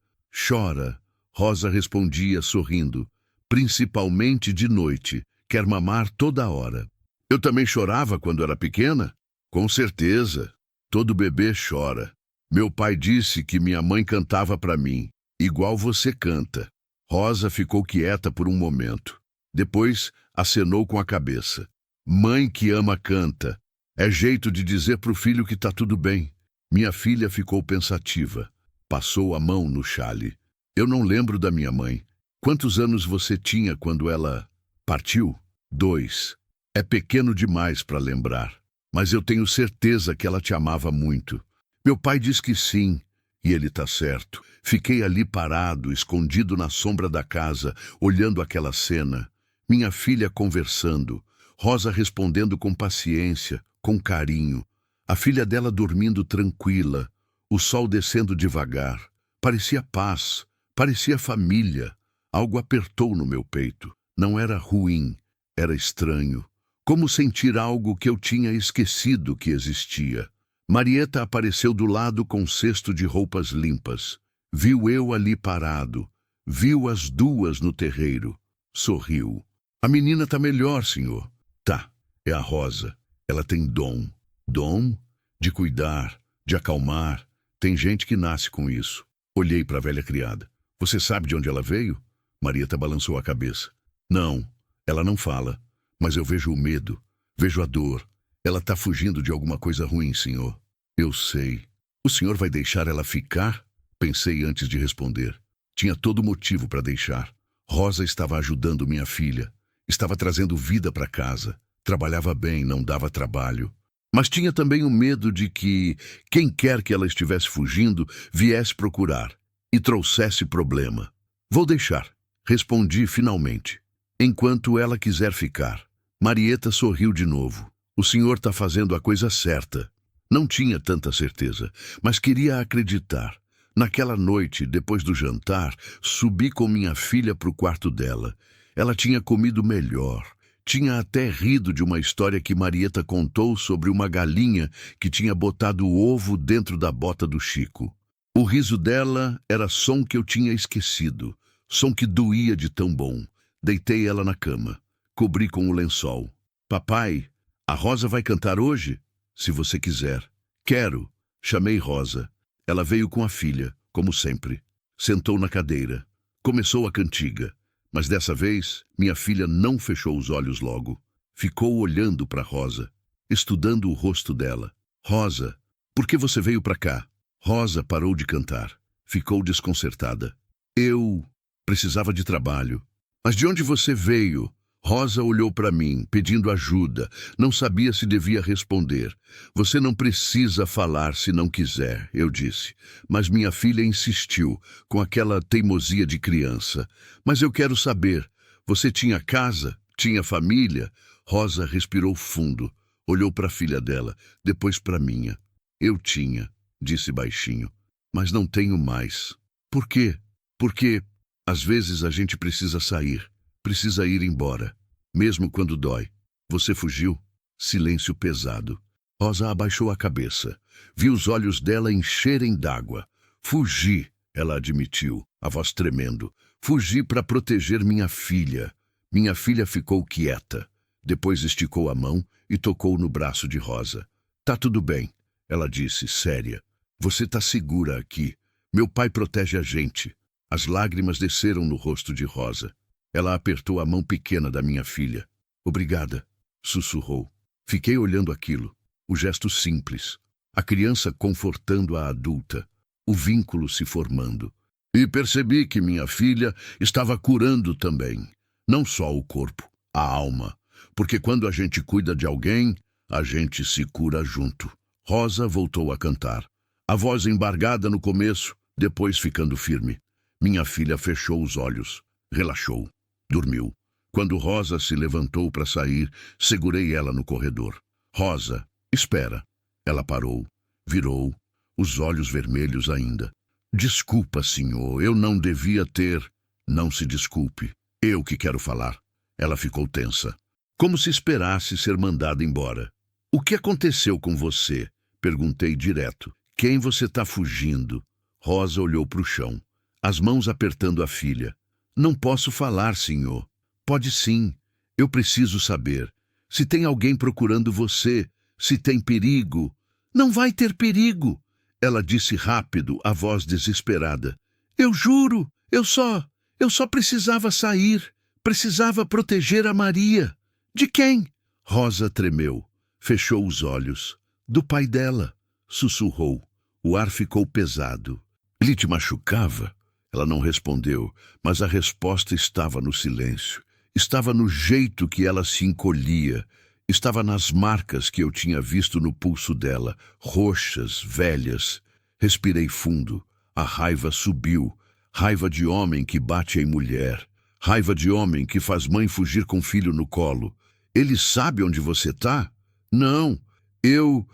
Chora, Rosa respondia sorrindo. Principalmente de noite. Quer mamar toda hora. Eu também chorava quando era pequena? Com certeza. Todo bebê chora. Meu pai disse que minha mãe cantava para mim, igual você canta. Rosa ficou quieta por um momento. Depois acenou com a cabeça. Mãe que ama canta. É jeito de dizer pro filho que tá tudo bem. Minha filha ficou pensativa. Passou a mão no chale. Eu não lembro da minha mãe. Quantos anos você tinha quando ela partiu? 2. É pequeno demais para lembrar. Mas eu tenho certeza que ela te amava muito. Meu pai diz que sim, e ele tá certo. Fiquei ali parado, escondido na sombra da casa, olhando aquela cena. Minha filha conversando, Rosa respondendo com paciência, com carinho. A filha dela dormindo tranquila, o sol descendo devagar. Parecia paz, parecia família. Algo apertou no meu peito. Não era ruim, era estranho. Como sentir algo que eu tinha esquecido que existia. Marieta apareceu do lado com um cesto de roupas limpas. Viu eu ali parado. Viu as duas no terreiro. Sorriu. A menina tá melhor, senhor. Tá, é a Rosa. Ela tem dom. Dom? De cuidar, de acalmar. Tem gente que nasce com isso. Olhei para a velha criada. Você sabe de onde ela veio? Marieta balançou a cabeça. Não, ela não fala. Mas eu vejo o medo, vejo a dor. Ela tá fugindo de alguma coisa ruim, senhor. Eu sei. O senhor vai deixar ela ficar? Pensei antes de responder. Tinha todo motivo para deixar. Rosa estava ajudando minha filha. Estava trazendo vida para casa. Trabalhava bem, não dava trabalho. Mas tinha também o medo de que quem quer que ela estivesse fugindo viesse procurar e trouxesse problema. Vou deixar, respondi finalmente. Enquanto ela quiser ficar. Marieta sorriu de novo. O senhor está fazendo a coisa certa. Não tinha tanta certeza, mas queria acreditar. Naquela noite, depois do jantar, subi com minha filha para o quarto dela. Ela tinha comido melhor. Tinha até rido de uma história que Marieta contou sobre uma galinha que tinha botado o ovo dentro da bota do Chico. O riso dela era som que eu tinha esquecido, som que doía de tão bom. Deitei ela na cama, cobri com o lençol. Papai, a Rosa vai cantar hoje? Se você quiser. Quero. Chamei Rosa. Ela veio com a filha, como sempre. Sentou na cadeira. Começou a cantiga. Mas dessa vez, minha filha não fechou os olhos logo. Ficou olhando para Rosa, estudando o rosto dela. Rosa, por que você veio para cá? Rosa parou de cantar. Ficou desconcertada. Eu precisava de trabalho. Mas de onde você veio? Rosa olhou para mim, pedindo ajuda. Não sabia se devia responder. Você não precisa falar se não quiser, eu disse. Mas minha filha insistiu, com aquela teimosia de criança. Mas eu quero saber. Você tinha casa? Tinha família? Rosa respirou fundo. Olhou para a filha dela, depois para a minha. Eu tinha, disse baixinho. Mas não tenho mais. Por quê? Porque às vezes a gente precisa sair. Precisa ir embora, mesmo quando dói. Você fugiu? Silêncio pesado. Rosa abaixou a cabeça. Vi os olhos dela encherem d'água. Fugi, ela admitiu, a voz tremendo. Fugi para proteger minha filha. Minha filha ficou quieta. Depois esticou a mão e tocou no braço de Rosa. Tá tudo bem, ela disse, séria. Você tá segura aqui. Meu pai protege a gente. As lágrimas desceram no rosto de Rosa. Ela apertou a mão pequena da minha filha. Obrigada, sussurrou. Fiquei olhando aquilo. O gesto simples. A criança confortando a adulta. O vínculo se formando. E percebi que minha filha estava curando também. Não só o corpo, a alma. Porque quando a gente cuida de alguém, a gente se cura junto. Rosa voltou a cantar. A voz embargada no começo, depois ficando firme. Minha filha fechou os olhos. Relaxou. Dormiu. Quando Rosa se levantou para sair, segurei ela no corredor. Rosa, espera. Ela parou, virou, os olhos vermelhos ainda. Desculpa, senhor, eu não devia ter... Não se desculpe. Eu que quero falar. Ela ficou tensa. Como se esperasse ser mandada embora. O que aconteceu com você? Perguntei direto. Quem você está fugindo? Rosa olhou para o chão, as mãos apertando a filha. Não posso falar, senhor. Pode sim. Eu preciso saber. Se tem alguém procurando você, se tem perigo. Não vai ter perigo, ela disse rápido, a voz desesperada. Eu juro, eu só precisava sair. Precisava proteger a Maria. De quem? Rosa tremeu, fechou os olhos. Do pai dela, sussurrou. O ar ficou pesado. Ele te machucava? Ela não respondeu, mas a resposta estava no silêncio. Estava no jeito que ela se encolhia. Estava nas marcas que eu tinha visto no pulso dela, roxas, velhas. Respirei fundo. A raiva subiu. Raiva de homem que bate em mulher. Raiva de homem que faz mãe fugir com filho no colo. Ele sabe onde você tá? Não. Eu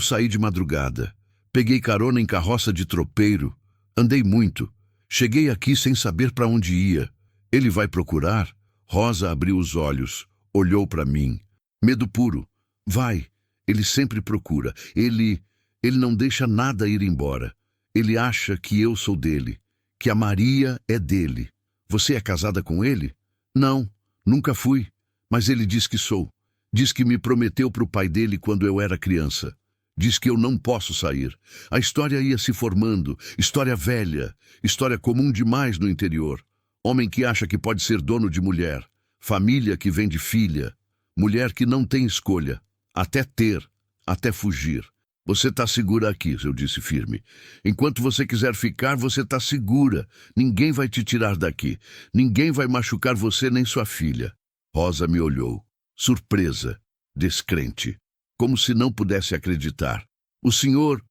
saí de madrugada. Peguei carona em carroça de tropeiro. Andei muito. Cheguei aqui sem saber para onde ia. Ele vai procurar? Rosa abriu os olhos, olhou para mim. Medo puro. Vai. Ele sempre procura. Ele não deixa nada ir embora. Ele acha que eu sou dele, que a Maria é dele. Você é casada com ele? Não, nunca fui. Mas ele diz que sou. Diz que me prometeu para o pai dele quando eu era criança. Diz que eu não posso sair. A história ia se formando, história velha, história comum demais no interior. Homem que acha que pode ser dono de mulher, família que vem de filha, mulher que não tem escolha, até ter, até fugir. Você está segura aqui, eu disse firme. Enquanto você quiser ficar, você está segura. Ninguém vai te tirar daqui. Ninguém vai machucar você nem sua filha. Rosa me olhou, surpresa, descrente. Como se não pudesse acreditar. O senhor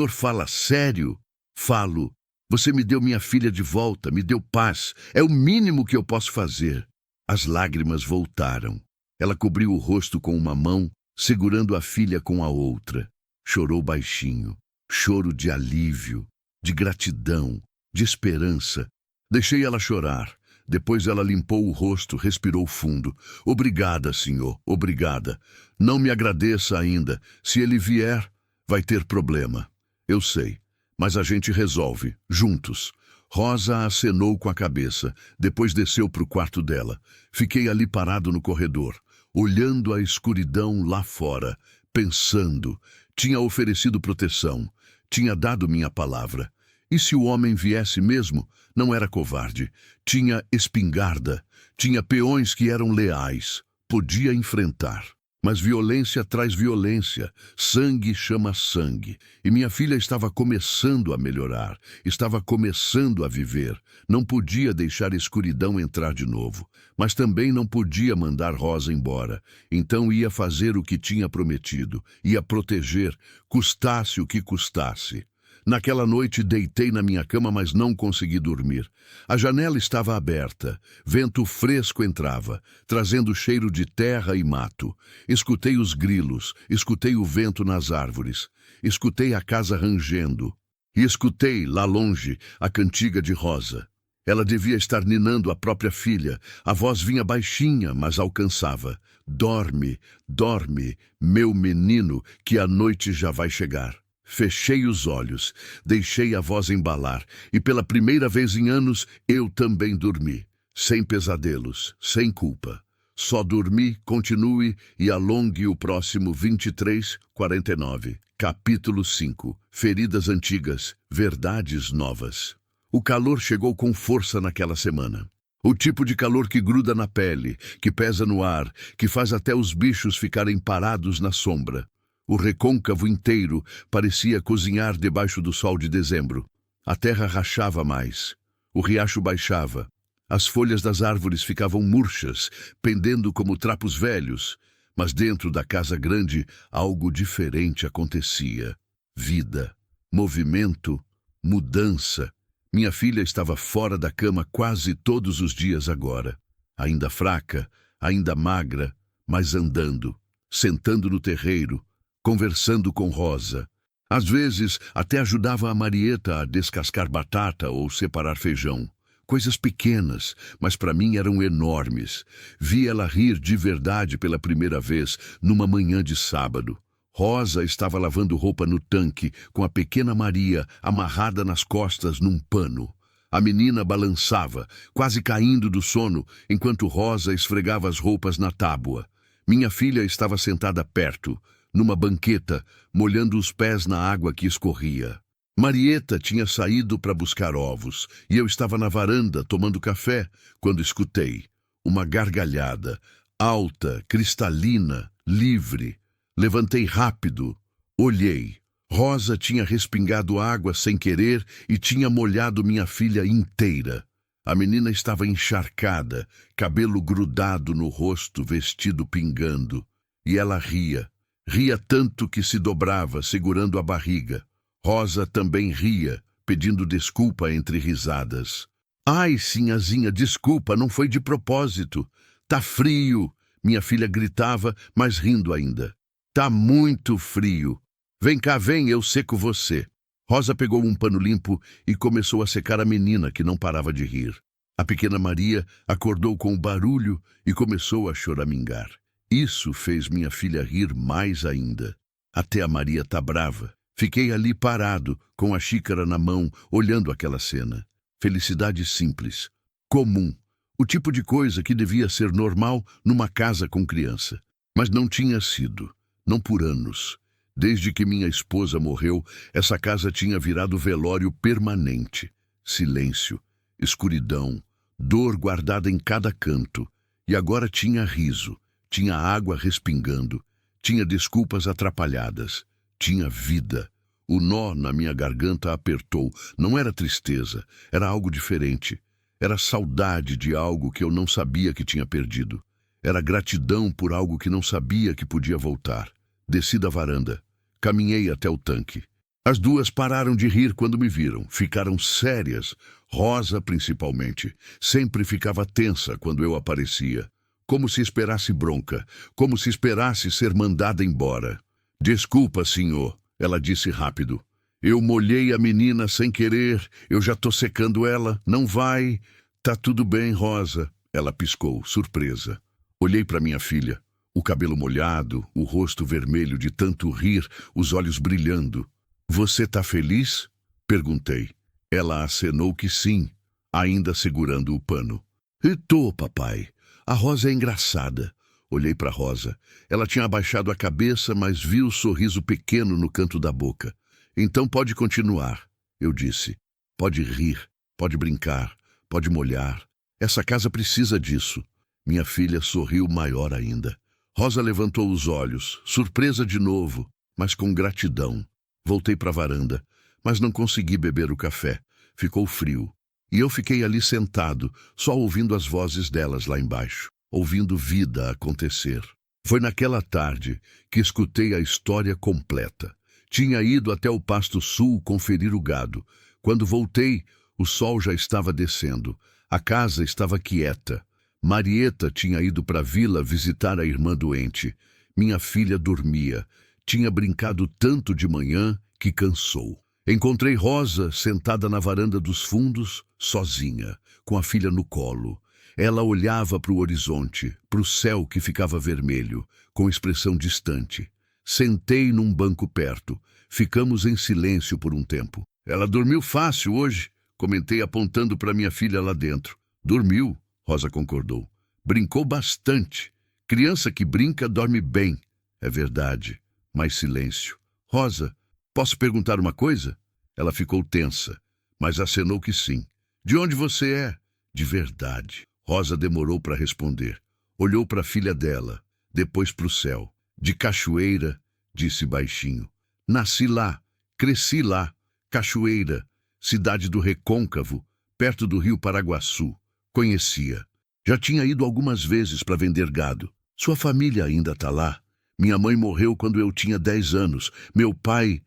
fala sério? Falo. Você me deu minha filha de volta, me deu paz. É o mínimo que eu posso fazer. As lágrimas voltaram. Ela cobriu o rosto com uma mão, segurando a filha com a outra. Chorou baixinho, choro de alívio, de gratidão, de esperança. Deixei ela chorar. Depois ela limpou o rosto, respirou fundo. Obrigada, senhor, obrigada. Não me agradeça ainda. Se ele vier, vai ter problema. Eu sei, mas a gente resolve, juntos. Rosa acenou com a cabeça, depois desceu para o quarto dela. Fiquei ali parado no corredor, olhando a escuridão lá fora, pensando. Tinha oferecido proteção, tinha dado minha palavra. E se o homem viesse mesmo, não era covarde. Tinha espingarda, tinha peões que eram leais. Podia enfrentar. Mas violência traz violência, sangue chama sangue. E minha filha estava começando a melhorar, estava começando a viver. Não podia deixar a escuridão entrar de novo, mas também não podia mandar Rosa embora. Então ia fazer o que tinha prometido, ia proteger, custasse o que custasse. Naquela noite deitei na minha cama, mas não consegui dormir. A janela estava aberta. Vento fresco entrava, trazendo cheiro de terra e mato. Escutei os grilos, escutei o vento nas árvores. Escutei a casa rangendo. E escutei, lá longe, a cantiga de Rosa. Ela devia estar ninando a própria filha. A voz vinha baixinha, mas alcançava. Dorme, dorme, meu menino, que a noite já vai chegar. Fechei os olhos, deixei a voz embalar, e pela primeira vez em anos eu também dormi. Sem pesadelos, sem culpa. Só dormi, continue e alongue o próximo 23:49. Capítulo 5. Feridas antigas, verdades novas. O calor chegou com força naquela semana. O tipo de calor que gruda na pele, que pesa no ar, que faz até os bichos ficarem parados na sombra. O recôncavo inteiro parecia cozinhar debaixo do sol de dezembro. A terra rachava mais. O riacho baixava. As folhas das árvores ficavam murchas, pendendo como trapos velhos. Mas dentro da casa grande, algo diferente acontecia. Vida, movimento, mudança. Minha filha estava fora da cama quase todos os dias agora. Ainda fraca, ainda magra, mas andando, sentando no terreiro, conversando com Rosa. Às vezes, até ajudava a Marieta a descascar batata ou separar feijão. Coisas pequenas, mas para mim eram enormes. Vi ela rir de verdade pela primeira vez, numa manhã de sábado. Rosa estava lavando roupa no tanque, com a pequena Maria amarrada nas costas num pano. A menina balançava, quase caindo do sono, enquanto Rosa esfregava as roupas na tábua. Minha filha estava sentada perto, numa banqueta, molhando os pés na água que escorria. Marieta tinha saído para buscar ovos, e eu estava na varanda tomando café, quando escutei uma gargalhada, alta, cristalina, livre. Levantei rápido, olhei. Rosa tinha respingado água sem querer e tinha molhado minha filha inteira. A menina estava encharcada, cabelo grudado no rosto, vestido pingando. E ela ria. Ria tanto que se dobrava, segurando a barriga. Rosa também ria, pedindo desculpa entre risadas. Ai, sinhazinha, desculpa, não foi de propósito. Tá frio, minha filha gritava, mas rindo ainda. Tá muito frio. Vem cá, vem, eu seco você. Rosa pegou um pano limpo e começou a secar a menina, que não parava de rir. A pequena Maria acordou com o barulho e começou a choramingar. Isso fez minha filha rir mais ainda. Até a Maria tá brava. Fiquei ali parado, com a xícara na mão, olhando aquela cena. Felicidade simples, comum. O tipo de coisa que devia ser normal numa casa com criança. Mas não tinha sido. Não por anos. Desde que minha esposa morreu, essa casa tinha virado velório permanente. Silêncio, escuridão, dor guardada em cada canto. E agora tinha riso. Tinha água respingando, tinha desculpas atrapalhadas, tinha vida. O nó na minha garganta apertou. Não era tristeza, era algo diferente. Era saudade de algo que eu não sabia que tinha perdido. Era gratidão por algo que não sabia que podia voltar. Desci da varanda, caminhei até o tanque. As duas pararam de rir quando me viram, ficaram sérias. Rosa, principalmente, sempre ficava tensa quando eu aparecia. Como se esperasse bronca, como se esperasse ser mandada embora. Desculpa, senhor. Ela disse rápido. Eu molhei a menina sem querer, eu já tô secando ela, não vai. Tá tudo bem, Rosa. Ela piscou, surpresa. Olhei para minha filha, o cabelo molhado, o rosto vermelho de tanto rir, os olhos brilhando. Você tá feliz? Perguntei. Ela acenou que sim, ainda segurando o pano. E tô, papai. A Rosa é engraçada. Olhei para Rosa. Ela tinha abaixado a cabeça, mas vi o sorriso pequeno no canto da boca. Então pode continuar, eu disse. Pode rir, pode brincar, pode molhar. Essa casa precisa disso. Minha filha sorriu maior ainda. Rosa levantou os olhos, surpresa de novo, mas com gratidão. Voltei para a varanda, mas não consegui beber o café. Ficou frio. E eu fiquei ali sentado, só ouvindo as vozes delas lá embaixo, ouvindo vida acontecer. Foi naquela tarde que escutei a história completa. Tinha ido até o Pasto Sul conferir o gado. Quando voltei, o sol já estava descendo. A casa estava quieta. Marieta tinha ido para a vila visitar a irmã doente. Minha filha dormia. Tinha brincado tanto de manhã que cansou. Encontrei Rosa sentada na varanda dos fundos, sozinha, com a filha no colo. Ela olhava para o horizonte, para o céu que ficava vermelho, com expressão distante. Sentei num banco perto. Ficamos em silêncio por um tempo. Ela dormiu fácil hoje, comentei apontando para minha filha lá dentro. Dormiu, Rosa concordou. Brincou bastante. Criança que brinca dorme bem. É verdade. Mais silêncio. Rosa, posso perguntar uma coisa? Ela ficou tensa, mas acenou que sim. De onde você é? De verdade. Rosa demorou para responder. Olhou para a filha dela, depois para o céu. De Cachoeira, disse baixinho. Nasci lá, cresci lá. Cachoeira, cidade do Recôncavo, perto do rio Paraguaçu. Conhecia. Já tinha ido algumas vezes para vender gado. Sua família ainda está lá. Minha mãe morreu quando eu tinha 10 anos. Meu pai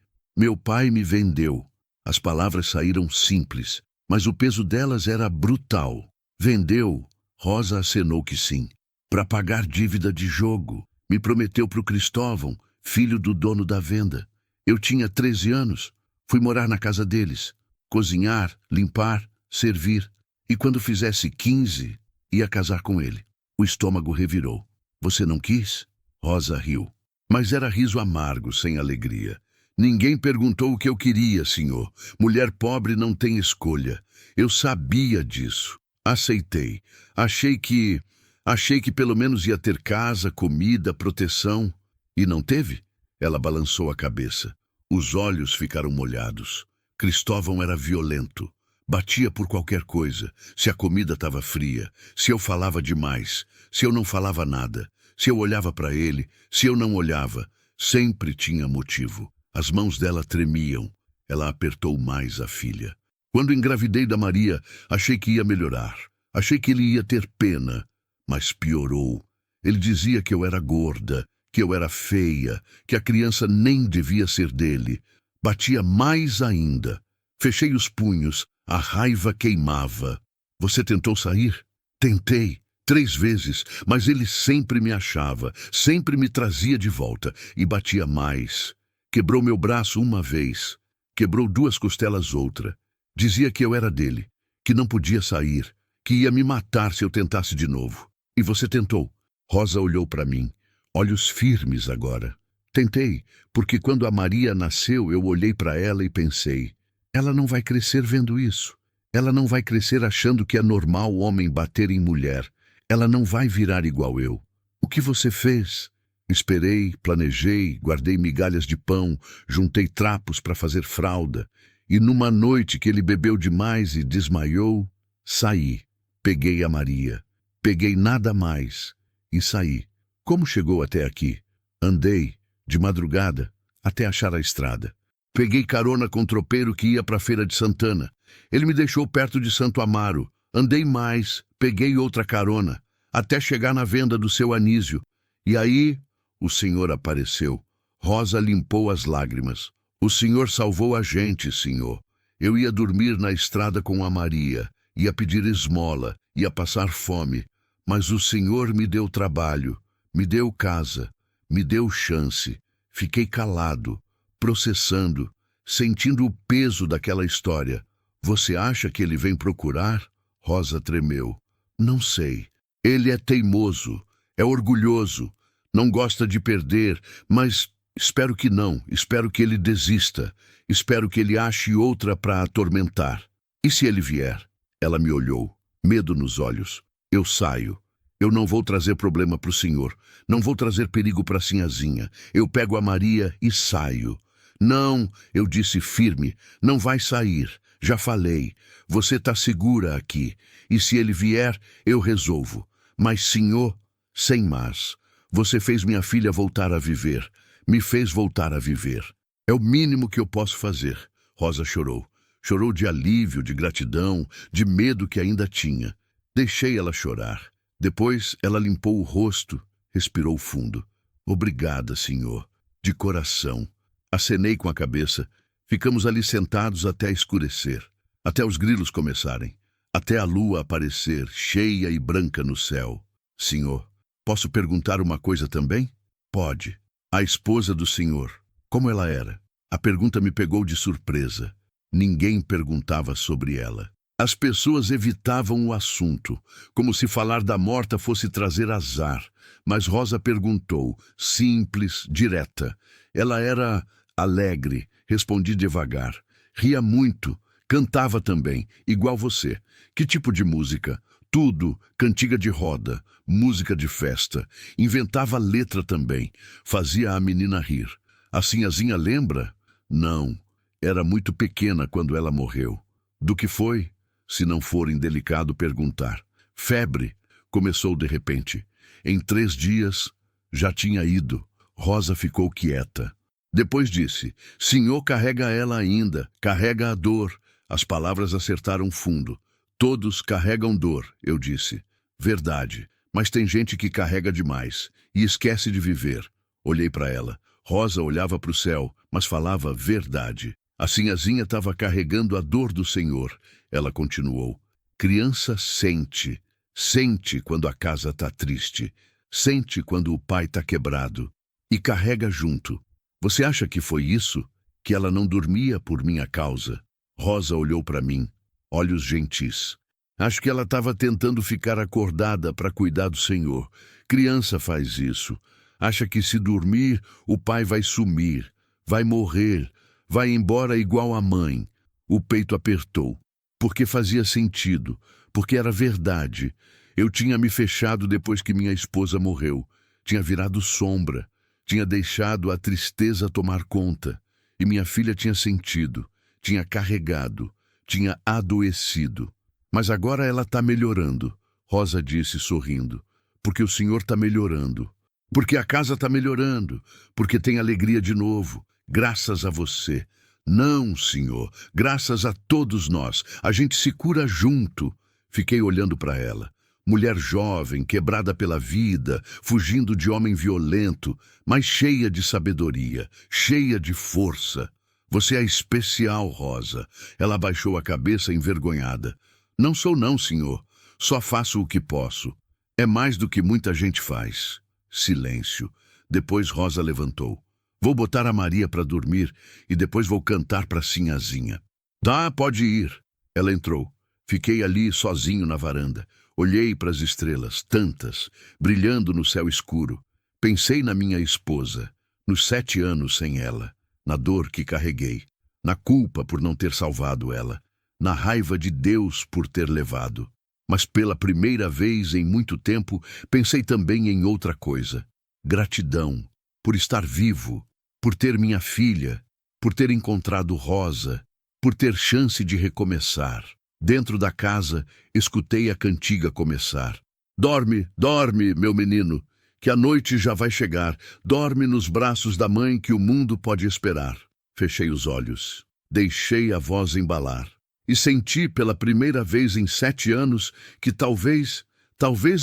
me vendeu. As palavras saíram simples, mas o peso delas era brutal. Vendeu. Rosa acenou que sim. Para pagar dívida de jogo. Me prometeu para o Cristóvão, filho do dono da venda. Eu tinha 13 anos. Fui morar na casa deles. Cozinhar, limpar, servir. E quando fizesse 15, ia casar com ele. O estômago revirou. Você não quis? Rosa riu. Mas era riso amargo, sem alegria. Ninguém perguntou o que eu queria, senhor. Mulher pobre não tem escolha. Eu sabia disso. Aceitei. Achei que pelo menos ia ter casa, comida, proteção. E não teve? Ela balançou a cabeça. Os olhos ficaram molhados. Cristóvão era violento. Batia por qualquer coisa. Se a comida estava fria, se eu falava demais, se eu não falava nada, se eu olhava para ele, se eu não olhava. Sempre tinha motivo. As mãos dela tremiam. Ela apertou mais a filha. Quando engravidei da Maria, achei que ia melhorar. Achei que ele ia ter pena. Mas piorou. Ele dizia que eu era gorda, que eu era feia, que a criança nem devia ser dele. Batia mais ainda. Fechei os punhos, a raiva queimava. Você tentou sair? Tentei, 3 vezes, mas ele sempre me achava, sempre me trazia de volta e batia mais. Quebrou meu braço uma vez, quebrou 2 costelas outra. Dizia que eu era dele, que não podia sair, que ia me matar se eu tentasse de novo. E você tentou. Rosa olhou para mim, olhos firmes agora. Tentei, porque quando a Maria nasceu eu olhei para ela e pensei, ela não vai crescer vendo isso. Ela não vai crescer achando que é normal o homem bater em mulher. Ela não vai virar igual eu. O que você fez? Esperei, planejei, guardei migalhas de pão, juntei trapos para fazer fralda. E numa noite que ele bebeu demais e desmaiou, saí. Peguei a Maria. Peguei nada mais e saí. Como chegou até aqui? Andei, de madrugada, até achar a estrada. Peguei carona com um tropeiro que ia para a Feira de Santana. Ele me deixou perto de Santo Amaro. Andei mais, peguei outra carona, até chegar na venda do seu Anísio. E aí, o senhor apareceu. Rosa limpou as lágrimas. O senhor salvou a gente, senhor. Eu ia dormir na estrada com a Maria, ia pedir esmola, ia passar fome. Mas o senhor me deu trabalho, me deu casa, me deu chance. Fiquei calado. processando, sentindo o peso daquela história. Você acha que ele vem procurar? Rosa tremeu. Não sei. Ele é teimoso, é orgulhoso, não gosta de perder, mas espero que não, espero que ele desista, espero que ele ache outra para atormentar. E se ele vier? Ela me olhou, medo nos olhos. Eu saio. Eu não vou trazer problema para o senhor, não vou trazer perigo para a sinhazinha. Eu pego a Maria e saio. Não, eu disse firme, não vai sair. Já falei, você está segura aqui, e se ele vier, eu resolvo. Mas, senhor, sem mas, você fez minha filha voltar a viver, me fez voltar a viver. É o mínimo que eu posso fazer. Rosa chorou. Chorou de alívio, de gratidão, de medo que ainda tinha. Deixei ela chorar. Depois ela limpou o rosto, respirou fundo. Obrigada, senhor, de coração. Acenei com a cabeça. Ficamos ali sentados até escurecer, até os grilos começarem, até a lua aparecer, cheia e branca no céu. Senhor, posso perguntar uma coisa também? Pode. A esposa do senhor, como ela era? A pergunta me pegou de surpresa. Ninguém perguntava sobre ela. As pessoas evitavam o assunto, como se falar da morta fosse trazer azar. Mas Rosa perguntou, simples, direta. Ela era alegre, respondi devagar. Ria muito, cantava também, igual você. Que tipo de música? Tudo, cantiga de roda, música de festa. Inventava letra também, fazia a menina rir. A sinhazinha lembra? Não, era muito pequena quando ela morreu. Do que foi? Se não for indelicado perguntar. Febre, começou de repente. Em 3 dias, já tinha ido. Rosa ficou quieta. Depois disse, senhor carrega ela ainda, carrega a dor. As palavras acertaram fundo. Todos carregam dor, eu disse. Verdade, mas tem gente que carrega demais e esquece de viver. Olhei para ela. Rosa olhava para o céu, mas falava verdade. A sinhazinha estava carregando a dor do senhor. Ela continuou. Criança sente. Sente quando a casa está triste. Sente quando o pai está quebrado. E carrega junto. Você acha que foi isso? Que ela não dormia por minha causa? Rosa olhou para mim, olhos gentis. Acho que ela estava tentando ficar acordada para cuidar do senhor. Criança faz isso. Acha que se dormir, o pai vai sumir, vai morrer, vai embora igual a mãe. O peito apertou, porque fazia sentido, porque era verdade. Eu tinha me fechado depois que minha esposa morreu. Tinha virado sombra. Tinha deixado a tristeza tomar conta, e minha filha tinha sentido, tinha carregado, tinha adoecido. Mas agora ela está melhorando, Rosa disse sorrindo, porque o senhor está melhorando, porque a casa está melhorando, porque tem alegria de novo, graças a você. Não, senhor, graças a todos nós, a gente se cura junto. Fiquei olhando para ela. Mulher jovem, quebrada pela vida, fugindo de homem violento, mas cheia de sabedoria, cheia de força. Você é especial, Rosa. Ela abaixou a cabeça envergonhada. Não sou não, senhor. Só faço o que posso. É mais do que muita gente faz. Silêncio. Depois Rosa levantou. Vou botar a Maria para dormir e depois vou cantar para a sinhazinha. Tá, pode ir. Ela entrou. Fiquei ali sozinho na varanda. Olhei para as estrelas, tantas, brilhando no céu escuro. Pensei na minha esposa, nos 7 anos sem ela, na dor que carreguei, na culpa por não ter salvado ela, na raiva de Deus por ter levado. Mas pela primeira vez em muito tempo, pensei também em outra coisa. Gratidão, por estar vivo, por ter minha filha, por ter encontrado Rosa, por ter chance de recomeçar. Dentro da casa, escutei a cantiga começar. Dorme, dorme, meu menino, que a noite já vai chegar. Dorme nos braços da mãe que o mundo pode esperar. Fechei os olhos, deixei a voz embalar. E senti pela primeira vez em 7 anos que talvez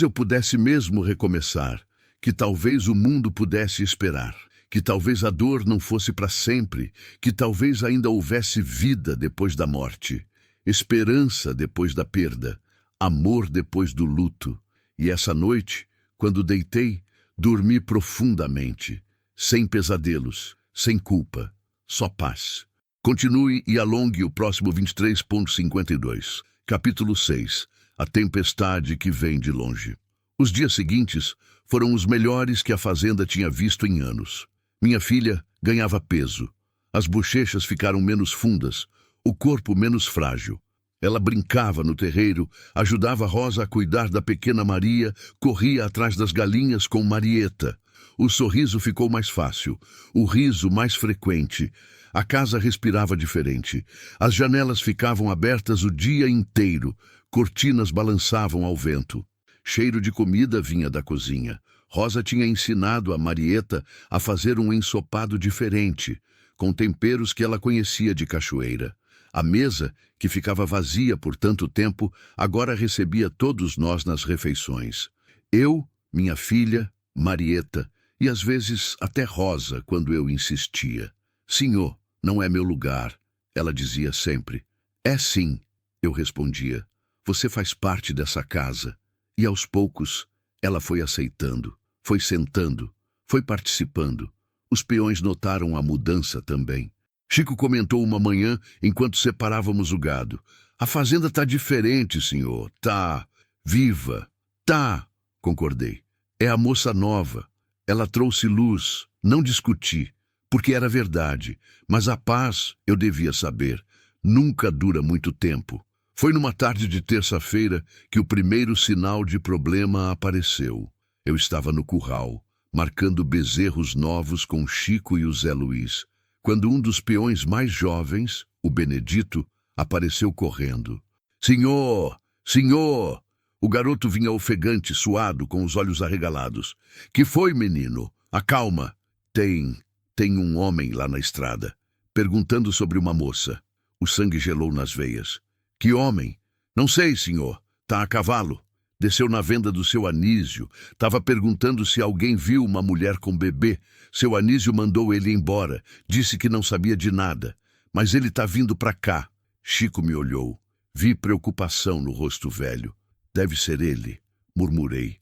eu pudesse mesmo recomeçar. Que talvez o mundo pudesse esperar. Que talvez a dor não fosse para sempre. Que talvez ainda houvesse vida depois da morte. Esperança depois da perda, amor depois do luto. E essa noite, quando deitei, dormi profundamente, sem pesadelos, sem culpa, só paz. Continue e alongue o próximo 23.52. Capítulo 6. A tempestade que vem de longe. Os dias seguintes foram os melhores que a fazenda tinha visto em anos. Minha filha ganhava peso. As bochechas ficaram menos fundas, o corpo menos frágil. Ela brincava no terreiro, ajudava Rosa a cuidar da pequena Maria, corria atrás das galinhas com Marieta. O sorriso ficou mais fácil, o riso mais frequente. A casa respirava diferente. As janelas ficavam abertas o dia inteiro, cortinas balançavam ao vento. Cheiro de comida vinha da cozinha. Rosa tinha ensinado a Marieta a fazer um ensopado diferente, com temperos que ela conhecia de cachoeira. A mesa, que ficava vazia por tanto tempo, agora recebia todos nós nas refeições. Eu, minha filha, Marieta e às vezes até Rosa, quando eu insistia. Senhor, não é meu lugar, ela dizia sempre. É sim, eu respondia. Você faz parte dessa casa. E aos poucos, ela foi aceitando, foi sentando, foi participando. Os peões notaram a mudança também. Chico comentou uma manhã, enquanto separávamos o gado. A fazenda tá diferente, senhor. Tá. Viva. Tá. Concordei. É a moça nova. Ela trouxe luz. Não discuti, porque era verdade. Mas a paz, eu devia saber, nunca dura muito tempo. Foi numa tarde de terça-feira que o primeiro sinal de problema apareceu. Eu estava no curral, marcando bezerros novos com Chico e o Zé Luiz, quando um dos peões mais jovens, o Benedito, apareceu correndo. Senhor! Senhor! O garoto vinha ofegante, suado, com os olhos arregalados. Que foi, menino? Acalma. Tem um homem lá na estrada, perguntando sobre uma moça. O sangue gelou nas veias. Que homem? Não sei, senhor. Tá a cavalo. Desceu na venda do seu Anísio. Tava perguntando se alguém viu uma mulher com bebê. Seu Anísio mandou ele embora. Disse que não sabia de nada. Mas ele tá vindo pra cá. Chico me olhou. Vi preocupação no rosto velho. Deve ser ele, murmurei.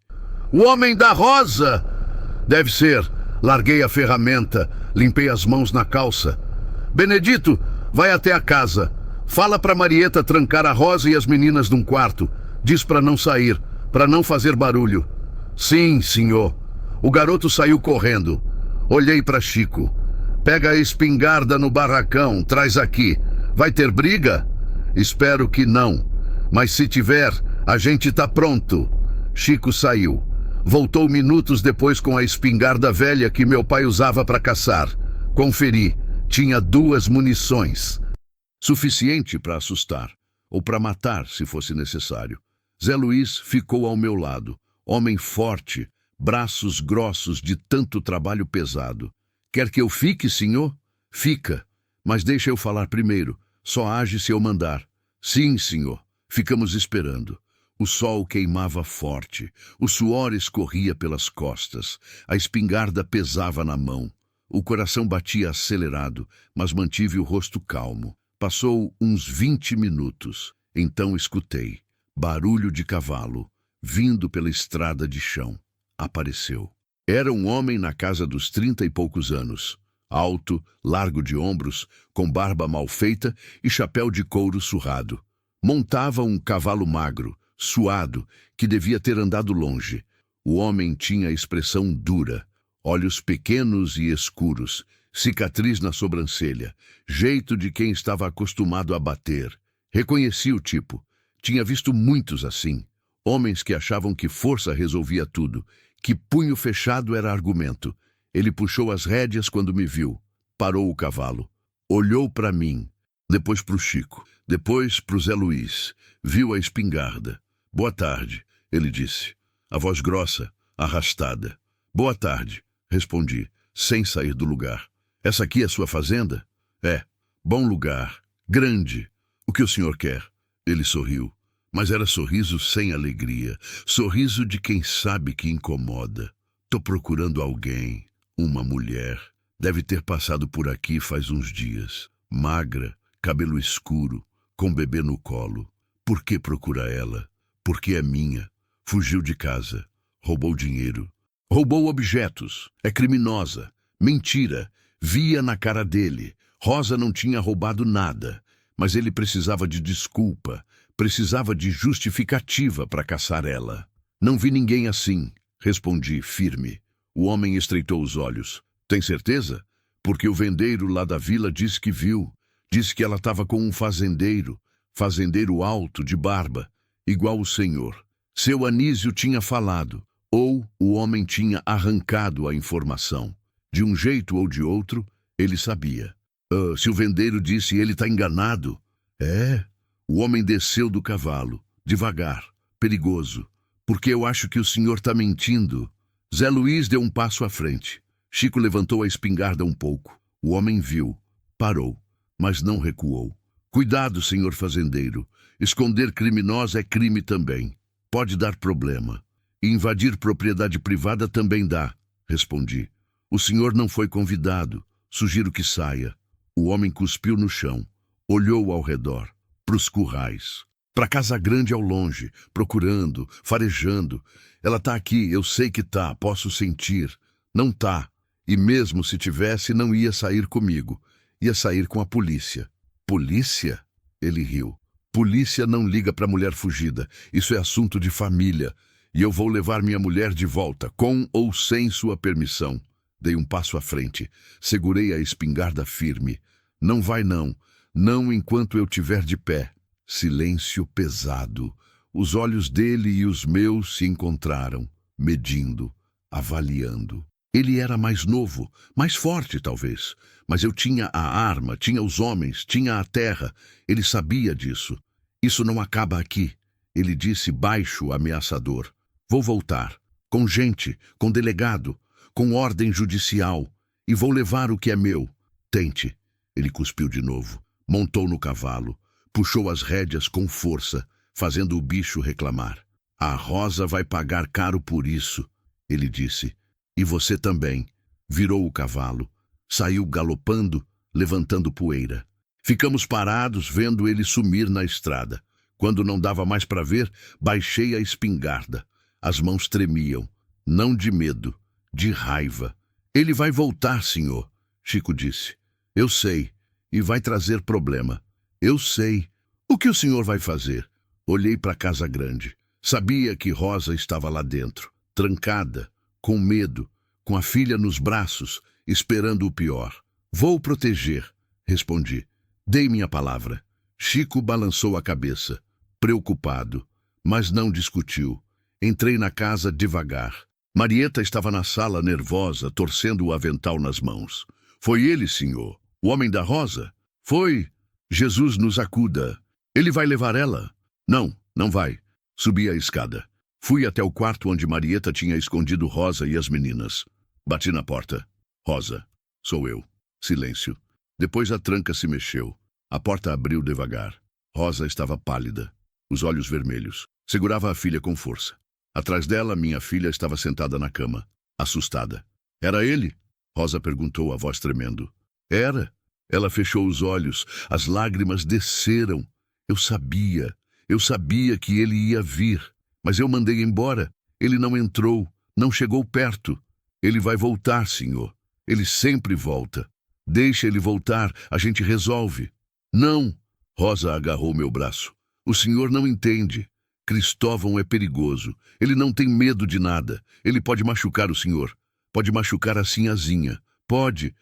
O homem da rosa! Deve ser. Larguei a ferramenta. Limpei as mãos na calça. Benedito, vai até a casa. Fala pra Marieta trancar a Rosa e as meninas num quarto. Diz pra não sair, pra não fazer barulho. Sim, senhor. O garoto saiu correndo. Olhei pra Chico. Pega a espingarda no barracão, traz aqui. Vai ter briga? Espero que não. Mas se tiver, a gente tá pronto. Chico saiu. Voltou minutos depois com a espingarda velha que meu pai usava pra caçar. Conferi. Tinha 2 munições. Suficiente para assustar, ou para matar, se fosse necessário. Zé Luiz ficou ao meu lado, homem forte, braços grossos de tanto trabalho pesado. Quer que eu fique, senhor? Fica, mas deixa eu falar primeiro, só age se eu mandar. Sim, senhor. Ficamos esperando. O sol queimava forte, o suor escorria pelas costas, a espingarda pesava na mão. O coração batia acelerado, mas mantive o rosto calmo. Passou uns 20 minutos. Então escutei. Barulho de cavalo, vindo pela estrada de chão. Apareceu. Era um homem na casa dos 30 e poucos anos. Alto, largo de ombros, com barba mal feita e chapéu de couro surrado. Montava um cavalo magro, suado, que devia ter andado longe. O homem tinha expressão dura, olhos pequenos e escuros, cicatriz na sobrancelha, jeito de quem estava acostumado a bater. Reconheci o tipo. Tinha visto muitos assim. Homens que achavam que força resolvia tudo, que punho fechado era argumento. Ele puxou as rédeas quando me viu. Parou o cavalo. Olhou para mim. Depois para o Chico. Depois para o Zé Luiz. Viu a espingarda. Boa tarde, ele disse. A voz grossa, arrastada. Boa tarde, respondi, sem sair do lugar. Essa aqui é sua fazenda? É. Bom lugar. Grande. O que o senhor quer? Ele sorriu. Mas era sorriso sem alegria. Sorriso de quem sabe que incomoda. Tô procurando alguém. Uma mulher. Deve ter passado por aqui faz uns dias. Magra, cabelo escuro, com bebê no colo. Por que procura ela? Porque é minha. Fugiu de casa. Roubou dinheiro. Roubou objetos. É criminosa. Mentira. Via na cara dele. Rosa não tinha roubado nada, mas ele precisava de desculpa, precisava de justificativa para caçar ela. Não vi ninguém assim, respondi, firme. O homem estreitou os olhos. Tem certeza? Porque o vendeiro lá da vila disse que viu. Disse que ela estava com um fazendeiro alto, de barba, igual o senhor. Seu Anísio tinha falado, ou o homem tinha arrancado a informação. De um jeito ou de outro, ele sabia. Se o vendeiro disse ele está enganado. O homem desceu do cavalo, devagar, perigoso. Porque eu acho que o senhor está mentindo. Zé Luiz deu um passo à frente. Chico levantou a espingarda um pouco. O homem viu, parou, mas não recuou. Cuidado, senhor fazendeiro. Esconder criminosa é crime também. Pode dar problema. E invadir propriedade privada também dá, respondi. O senhor não foi convidado. Sugiro que saia. O homem cuspiu no chão. Olhou ao redor. Pros currais. Pra casa grande ao longe. Procurando, farejando. Ela tá aqui, eu sei que tá, posso sentir. Não tá. E mesmo se tivesse, não ia sair comigo. Ia sair com a polícia. Polícia? Ele riu. Polícia não liga pra mulher fugida. Isso é assunto de família. E eu vou levar minha mulher de volta, com ou sem sua permissão. Dei um passo à frente. Segurei a espingarda firme. Não vai não. Não enquanto eu tiver de pé. Silêncio pesado. Os olhos dele e os meus se encontraram, medindo, avaliando. Ele era mais novo, mais forte talvez, mas eu tinha a arma, tinha os homens, tinha a terra. Ele sabia disso. Isso não acaba aqui, ele disse baixo, ameaçador. Vou voltar, com gente, com delegado, com ordem judicial, e vou levar o que é meu. Tente. Ele cuspiu de novo, montou no cavalo, puxou as rédeas com força, fazendo o bicho reclamar. A Rosa vai pagar caro por isso, ele disse. E você também. Virou o cavalo. Saiu galopando, levantando poeira. Ficamos parados vendo ele sumir na estrada. Quando não dava mais para ver, baixei a espingarda. As mãos tremiam. Não de medo, de raiva. Ele vai voltar, senhor, Chico disse. Eu sei. E vai trazer problema. Eu sei. O que o senhor vai fazer? Olhei para a casa grande. Sabia que Rosa estava lá dentro, trancada, com medo, com a filha nos braços, esperando o pior. Vou proteger, respondi. Dei minha palavra. Chico balançou a cabeça, preocupado, mas não discutiu. Entrei na casa devagar. Marieta estava na sala nervosa, torcendo o avental nas mãos. Foi ele, senhor, o homem da Rosa? Foi. Jesus nos acuda. Ele vai levar ela? Não, não vai. Subi a escada. Fui até o quarto onde Marieta tinha escondido Rosa e as meninas. Bati na porta. Rosa. Sou eu. Silêncio. Depois a tranca se mexeu. A porta abriu devagar. Rosa estava pálida, os olhos vermelhos. Segurava a filha com força. Atrás dela, minha filha estava sentada na cama, assustada. Era ele? Rosa perguntou, a voz tremendo. Era. Ela fechou os olhos. As lágrimas desceram. Eu sabia que ele ia vir. Mas eu mandei embora. Ele não entrou, não chegou perto. Ele vai voltar, senhor. Ele sempre volta. Deixa ele voltar, a gente resolve. Não! Rosa agarrou meu braço. O senhor não entende. Cristóvão é perigoso. Ele não tem medo de nada. Ele pode machucar o senhor. Pode machucar a sinhazinha. Pode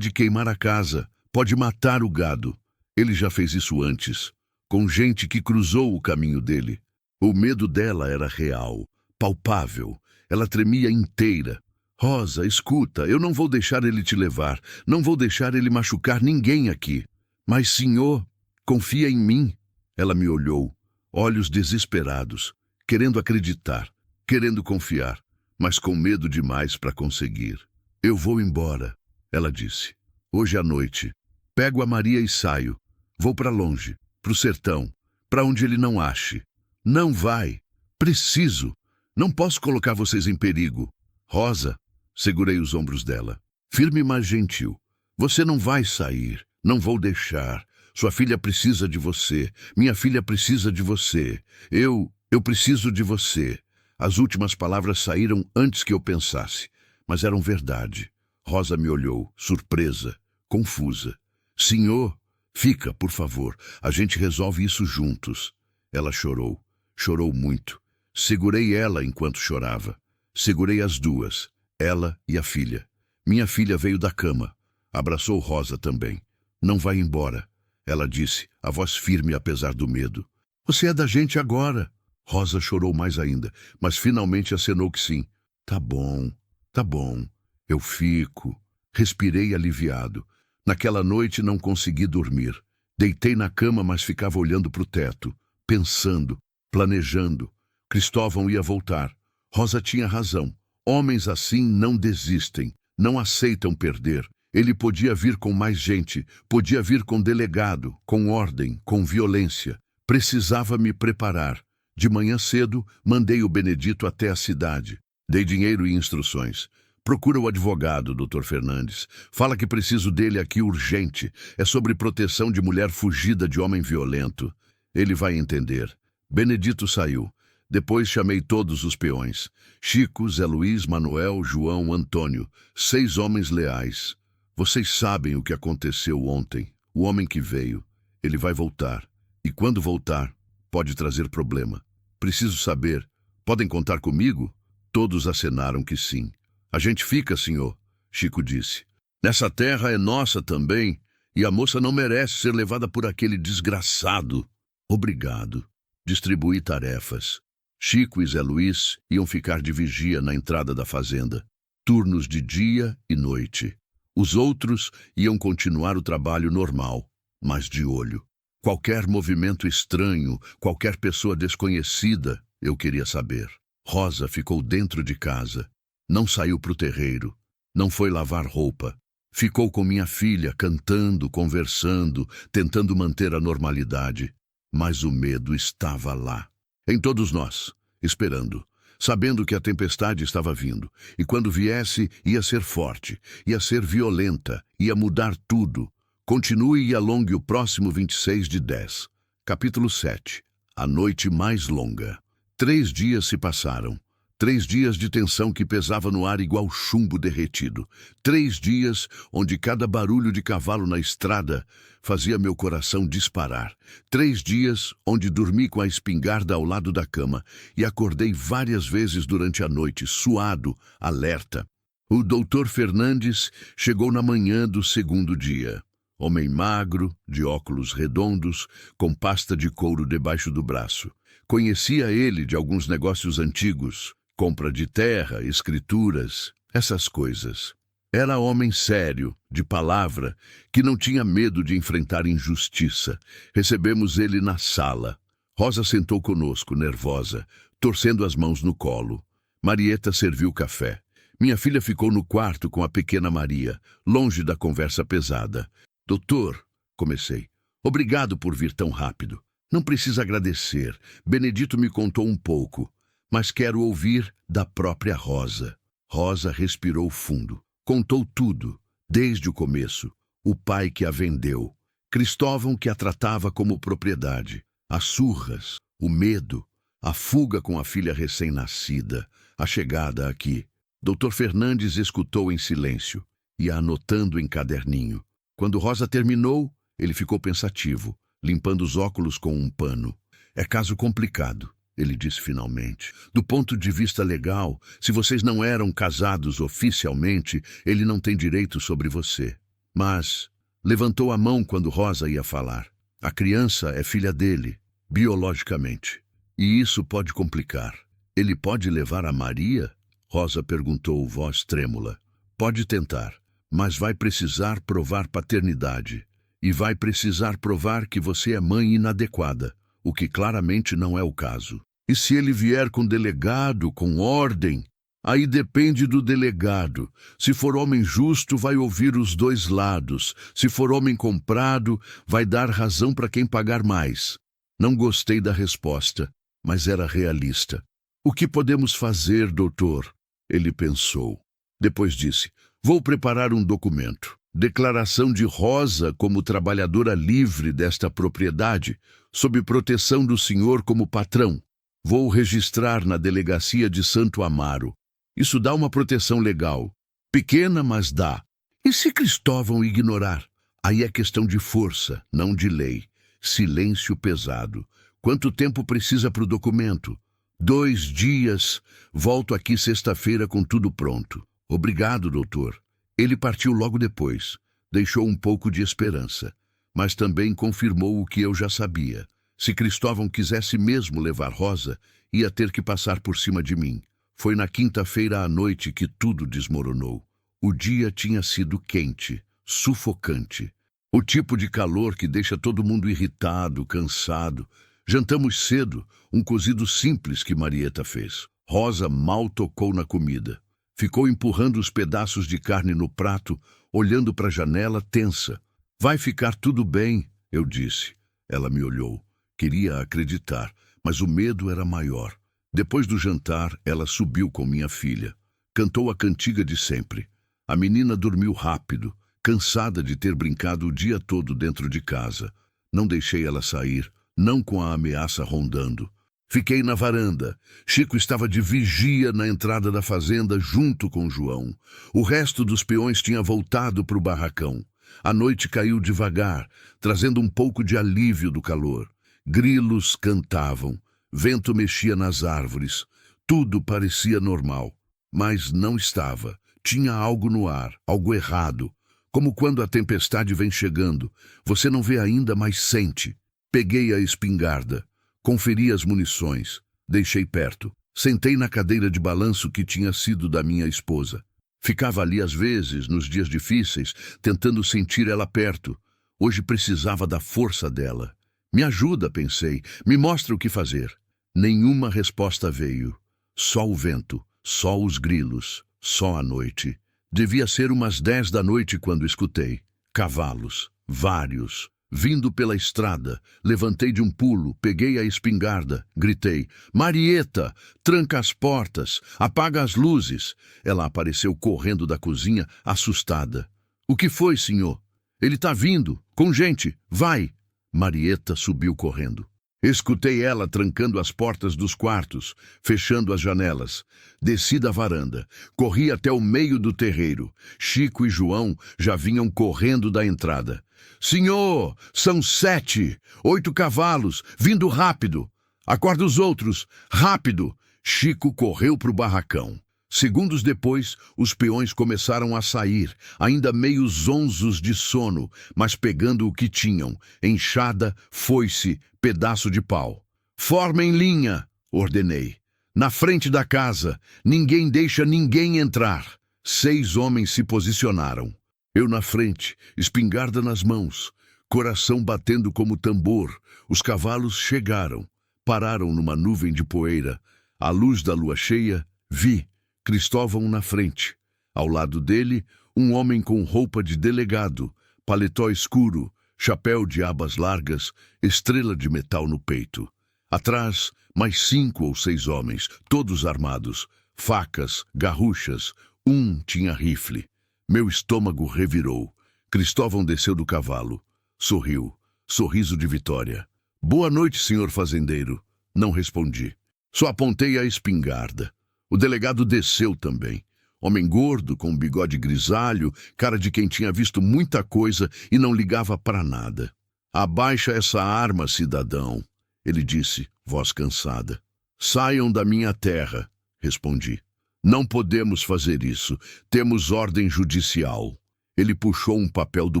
queimar a casa. Pode matar o gado. Ele já fez isso antes, com gente que cruzou o caminho dele. O medo dela era real, palpável. Ela tremia inteira. Rosa, escuta, eu não vou deixar ele te levar. Não vou deixar ele machucar ninguém aqui. Mas, senhor, confia em mim. Ela me olhou, olhos desesperados, querendo acreditar, querendo confiar, mas com medo demais para conseguir. Eu vou embora, ela disse. Hoje à noite. Pego a Maria e saio. Vou para longe, pro sertão, para onde ele não ache. Não vai. Preciso. Não posso colocar vocês em perigo. Rosa, segurei os ombros dela. Firme, mas gentil. Você não vai sair. Não vou deixar. Sua filha precisa de você. Minha filha precisa de você. Eu preciso de você. As últimas palavras saíram antes que eu pensasse, mas eram verdade. Rosa me olhou, surpresa, confusa. Senhor, fica, por favor. A gente resolve isso juntos. Ela chorou. Chorou muito. Segurei ela enquanto chorava. Segurei as duas, ela e a filha. Minha filha veio da cama. Abraçou Rosa também. Não vai embora, ela disse, a voz firme apesar do medo. Você é da gente agora. Rosa chorou mais ainda, mas finalmente acenou que sim. Tá bom, tá bom. Eu fico. Respirei aliviado. Naquela noite não consegui dormir. Deitei na cama, mas ficava olhando para o teto, pensando, planejando. Cristóvão ia voltar. Rosa tinha razão. Homens assim não desistem, não aceitam perder. Ele podia vir com mais gente, podia vir com delegado, com ordem, com violência. Precisava me preparar. De manhã cedo, mandei o Benedito até a cidade. Dei dinheiro e instruções. Procura o advogado, Dr. Fernandes. Fala que preciso dele aqui urgente. É sobre proteção de mulher fugida de homem violento. Ele vai entender. Benedito saiu. Depois chamei todos os peões. Chico, Zé Luiz, Manuel, João, Antônio. 6 homens leais. Vocês sabem o que aconteceu ontem. O homem que veio. Ele vai voltar. E quando voltar, pode trazer problema. Preciso saber. Podem contar comigo? Todos acenaram que sim. A gente fica, senhor, Chico disse. Nessa terra é nossa também, e a moça não merece ser levada por aquele desgraçado. Obrigado. Distribuí tarefas. Chico e Zé Luiz iam ficar de vigia na entrada da fazenda. Turnos de dia e noite. Os outros iam continuar o trabalho normal, mas de olho. Qualquer movimento estranho, qualquer pessoa desconhecida, eu queria saber. Rosa ficou dentro de casa. Não saiu para o terreiro. Não foi lavar roupa. Ficou com minha filha, cantando, conversando, tentando manter a normalidade. Mas o medo estava lá. Em todos nós, esperando, sabendo que a tempestade estava vindo. E quando viesse, ia ser forte, ia ser violenta, ia mudar tudo. Continue e alongue o próximo 26/10. Capítulo 7. A noite mais longa. 3 dias se passaram. 3 dias de tensão que pesava no ar igual chumbo derretido. 3 dias onde cada barulho de cavalo na estrada fazia meu coração disparar. 3 dias onde dormi com a espingarda ao lado da cama e acordei várias vezes durante a noite, suado, alerta. O Dr. Fernandes chegou na manhã do 2º dia. Homem magro, de óculos redondos, com pasta de couro debaixo do braço. Conhecia ele de alguns negócios antigos. Compra de terra, escrituras, essas coisas. Era homem sério, de palavra, que não tinha medo de enfrentar injustiça. Recebemos ele na sala. Rosa sentou conosco, nervosa, torcendo as mãos no colo. Marieta serviu café. Minha filha ficou no quarto com a pequena Maria, longe da conversa pesada. Doutor, comecei, obrigado por vir tão rápido. Não precisa agradecer. Benedito me contou um pouco. Mas quero ouvir da própria Rosa. Rosa respirou fundo. Contou tudo, desde o começo. O pai que a vendeu. Cristóvão que a tratava como propriedade. As surras, o medo, a fuga com a filha recém-nascida, a chegada aqui. Dr. Fernandes escutou em silêncio, ia anotando em caderninho. Quando Rosa terminou, ele ficou pensativo, limpando os óculos com um pano. É caso complicado. Ele disse finalmente. Do ponto de vista legal, se vocês não eram casados oficialmente, ele não tem direito sobre você. Mas levantou a mão quando Rosa ia falar. A criança é filha dele, biologicamente. E isso pode complicar. Ele pode levar a Maria? Rosa perguntou, voz trêmula. Pode tentar, mas vai precisar provar paternidade. E vai precisar provar que você é mãe inadequada, o que claramente não é o caso. E se ele vier com delegado, com ordem, aí depende do delegado. Se for homem justo, vai ouvir os 2 lados. Se for homem comprado, vai dar razão para quem pagar mais. Não gostei da resposta, mas era realista. O que podemos fazer, doutor? Ele pensou. Depois disse, vou preparar um documento. Declaração de Rosa como trabalhadora livre desta propriedade, sob proteção do senhor como patrão. Vou registrar na delegacia de Santo Amaro. Isso dá uma proteção legal. Pequena, mas dá. E se Cristóvão ignorar? Aí é questão de força, não de lei. Silêncio pesado. Quanto tempo precisa para o documento? 2 dias. Volto aqui sexta-feira com tudo pronto. Obrigado, doutor. Ele partiu logo depois. Deixou um pouco de esperança, mas também confirmou o que eu já sabia. Se Cristóvão quisesse mesmo levar Rosa, ia ter que passar por cima de mim. Foi na quinta-feira à noite que tudo desmoronou. O dia tinha sido quente, sufocante. O tipo de calor que deixa todo mundo irritado, cansado. Jantamos cedo, um cozido simples que Marieta fez. Rosa mal tocou na comida. Ficou empurrando os pedaços de carne no prato, olhando para a janela, tensa. Vai ficar tudo bem, eu disse. Ela me olhou. Queria acreditar, mas o medo era maior. Depois do jantar, ela subiu com minha filha. Cantou a cantiga de sempre. A menina dormiu rápido, cansada de ter brincado o dia todo dentro de casa. Não deixei ela sair, não com a ameaça rondando. Fiquei na varanda. Chico estava de vigia na entrada da fazenda junto com João. O resto dos peões tinha voltado para o barracão. A noite caiu devagar, trazendo um pouco de alívio do calor. Grilos cantavam, vento mexia nas árvores. Tudo parecia normal, mas não estava. Tinha algo no ar, algo errado. Como quando a tempestade vem chegando. Você não vê ainda, mas sente. Peguei a espingarda. Conferi as munições. Deixei perto. Sentei na cadeira de balanço que tinha sido da minha esposa. Ficava ali às vezes, nos dias difíceis, tentando sentir ela perto. Hoje precisava da força dela. Me ajuda, pensei. Me mostra o que fazer. Nenhuma resposta veio. Só o vento, só os grilos, só a noite. Devia ser umas 10 da noite quando escutei. Cavalos, vários. Vindo pela estrada, levantei de um pulo, peguei a espingarda, gritei: Marieta, tranca as portas, apaga as luzes. Ela apareceu correndo da cozinha, assustada. O que foi, senhor? Ele tá vindo, com gente, vai. Marieta subiu correndo. Escutei ela trancando as portas dos quartos, fechando as janelas. Desci da varanda, corri até o meio do terreiro. Chico e João já vinham correndo da entrada. Senhor, são 7, 8 cavalos, vindo rápido. Acorda os outros, rápido. Chico correu para o barracão. Segundos depois, os peões começaram a sair, ainda meio zonzos de sono, mas pegando o que tinham: enxada, foice, pedaço de pau. Formem linha, ordenei. Na frente da casa, ninguém deixa ninguém entrar. 6 homens se posicionaram. Eu na frente, espingarda nas mãos, coração batendo como tambor. Os cavalos chegaram, pararam numa nuvem de poeira. À luz da lua cheia, vi Cristóvão na frente. Ao lado dele, um homem com roupa de delegado, paletó escuro, chapéu de abas largas, estrela de metal no peito. Atrás, mais 5 ou 6 homens, todos armados, facas, garruchas. Um tinha rifle. Meu estômago revirou. Cristóvão desceu do cavalo. Sorriu. Sorriso de vitória. Boa noite, senhor fazendeiro. Não respondi. Só apontei a espingarda. O delegado desceu também. Homem gordo, com um bigode grisalho, cara de quem tinha visto muita coisa e não ligava para nada. Abaixa essa arma, cidadão, ele disse, voz cansada. Saiam da minha terra, respondi. Não podemos fazer isso. Temos ordem judicial. Ele puxou um papel do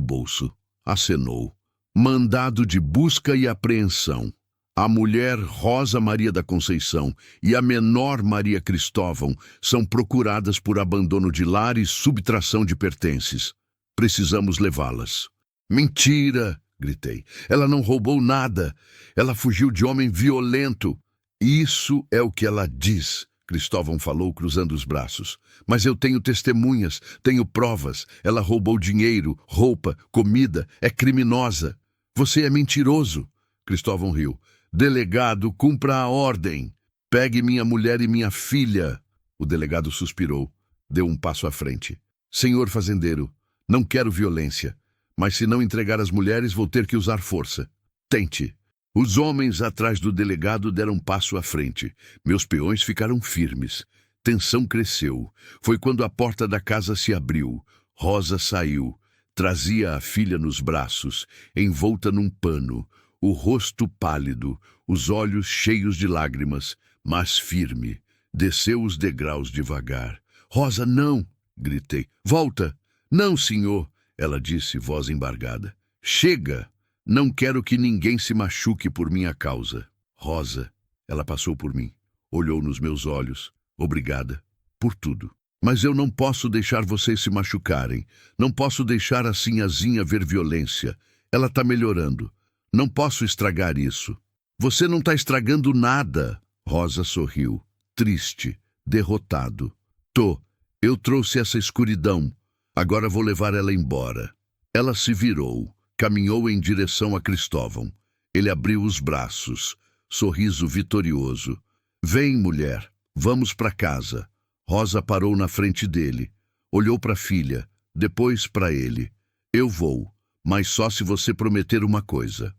bolso. Acenou. Mandado de busca e apreensão. A mulher Rosa Maria da Conceição e a menor Maria Cristóvão são procuradas por abandono de lar e subtração de pertences. Precisamos levá-las. Mentira! Gritei. Ela não roubou nada. Ela fugiu de homem violento. Isso é o que ela diz. Cristóvão falou cruzando os braços. Mas eu tenho testemunhas, tenho provas. Ela roubou dinheiro, roupa, comida, é criminosa. Você é mentiroso. Cristóvão riu. Delegado, cumpra a ordem. Pegue minha mulher e minha filha. O delegado suspirou. Deu um passo à frente. Senhor fazendeiro, não quero violência. Mas se não entregar as mulheres, vou ter que usar força. Tente. Os homens atrás do delegado deram um passo à frente. Meus peões ficaram firmes. Tensão cresceu. Foi quando a porta da casa se abriu. Rosa saiu. Trazia a filha nos braços, envolta num pano, o rosto pálido, os olhos cheios de lágrimas, mas firme. Desceu os degraus devagar. Rosa, não! Gritei. Volta! Não, senhor! Ela disse, voz embargada. Chega! Não quero que ninguém se machuque por minha causa. Rosa, ela passou por mim, olhou nos meus olhos. Obrigada por tudo. Mas eu não posso deixar vocês se machucarem. Não posso deixar a Sinhazinha ver violência. Ela está melhorando. Não posso estragar isso. Você não está estragando nada. Rosa sorriu, triste, derrotado. Eu trouxe essa escuridão. Agora vou levar ela embora. Ela se virou, caminhou em direção a Cristóvão. Ele abriu os braços, sorriso vitorioso. Vem, mulher, vamos para casa. Rosa parou na frente dele, olhou para a filha, depois para ele. Eu vou, mas só se você prometer uma coisa.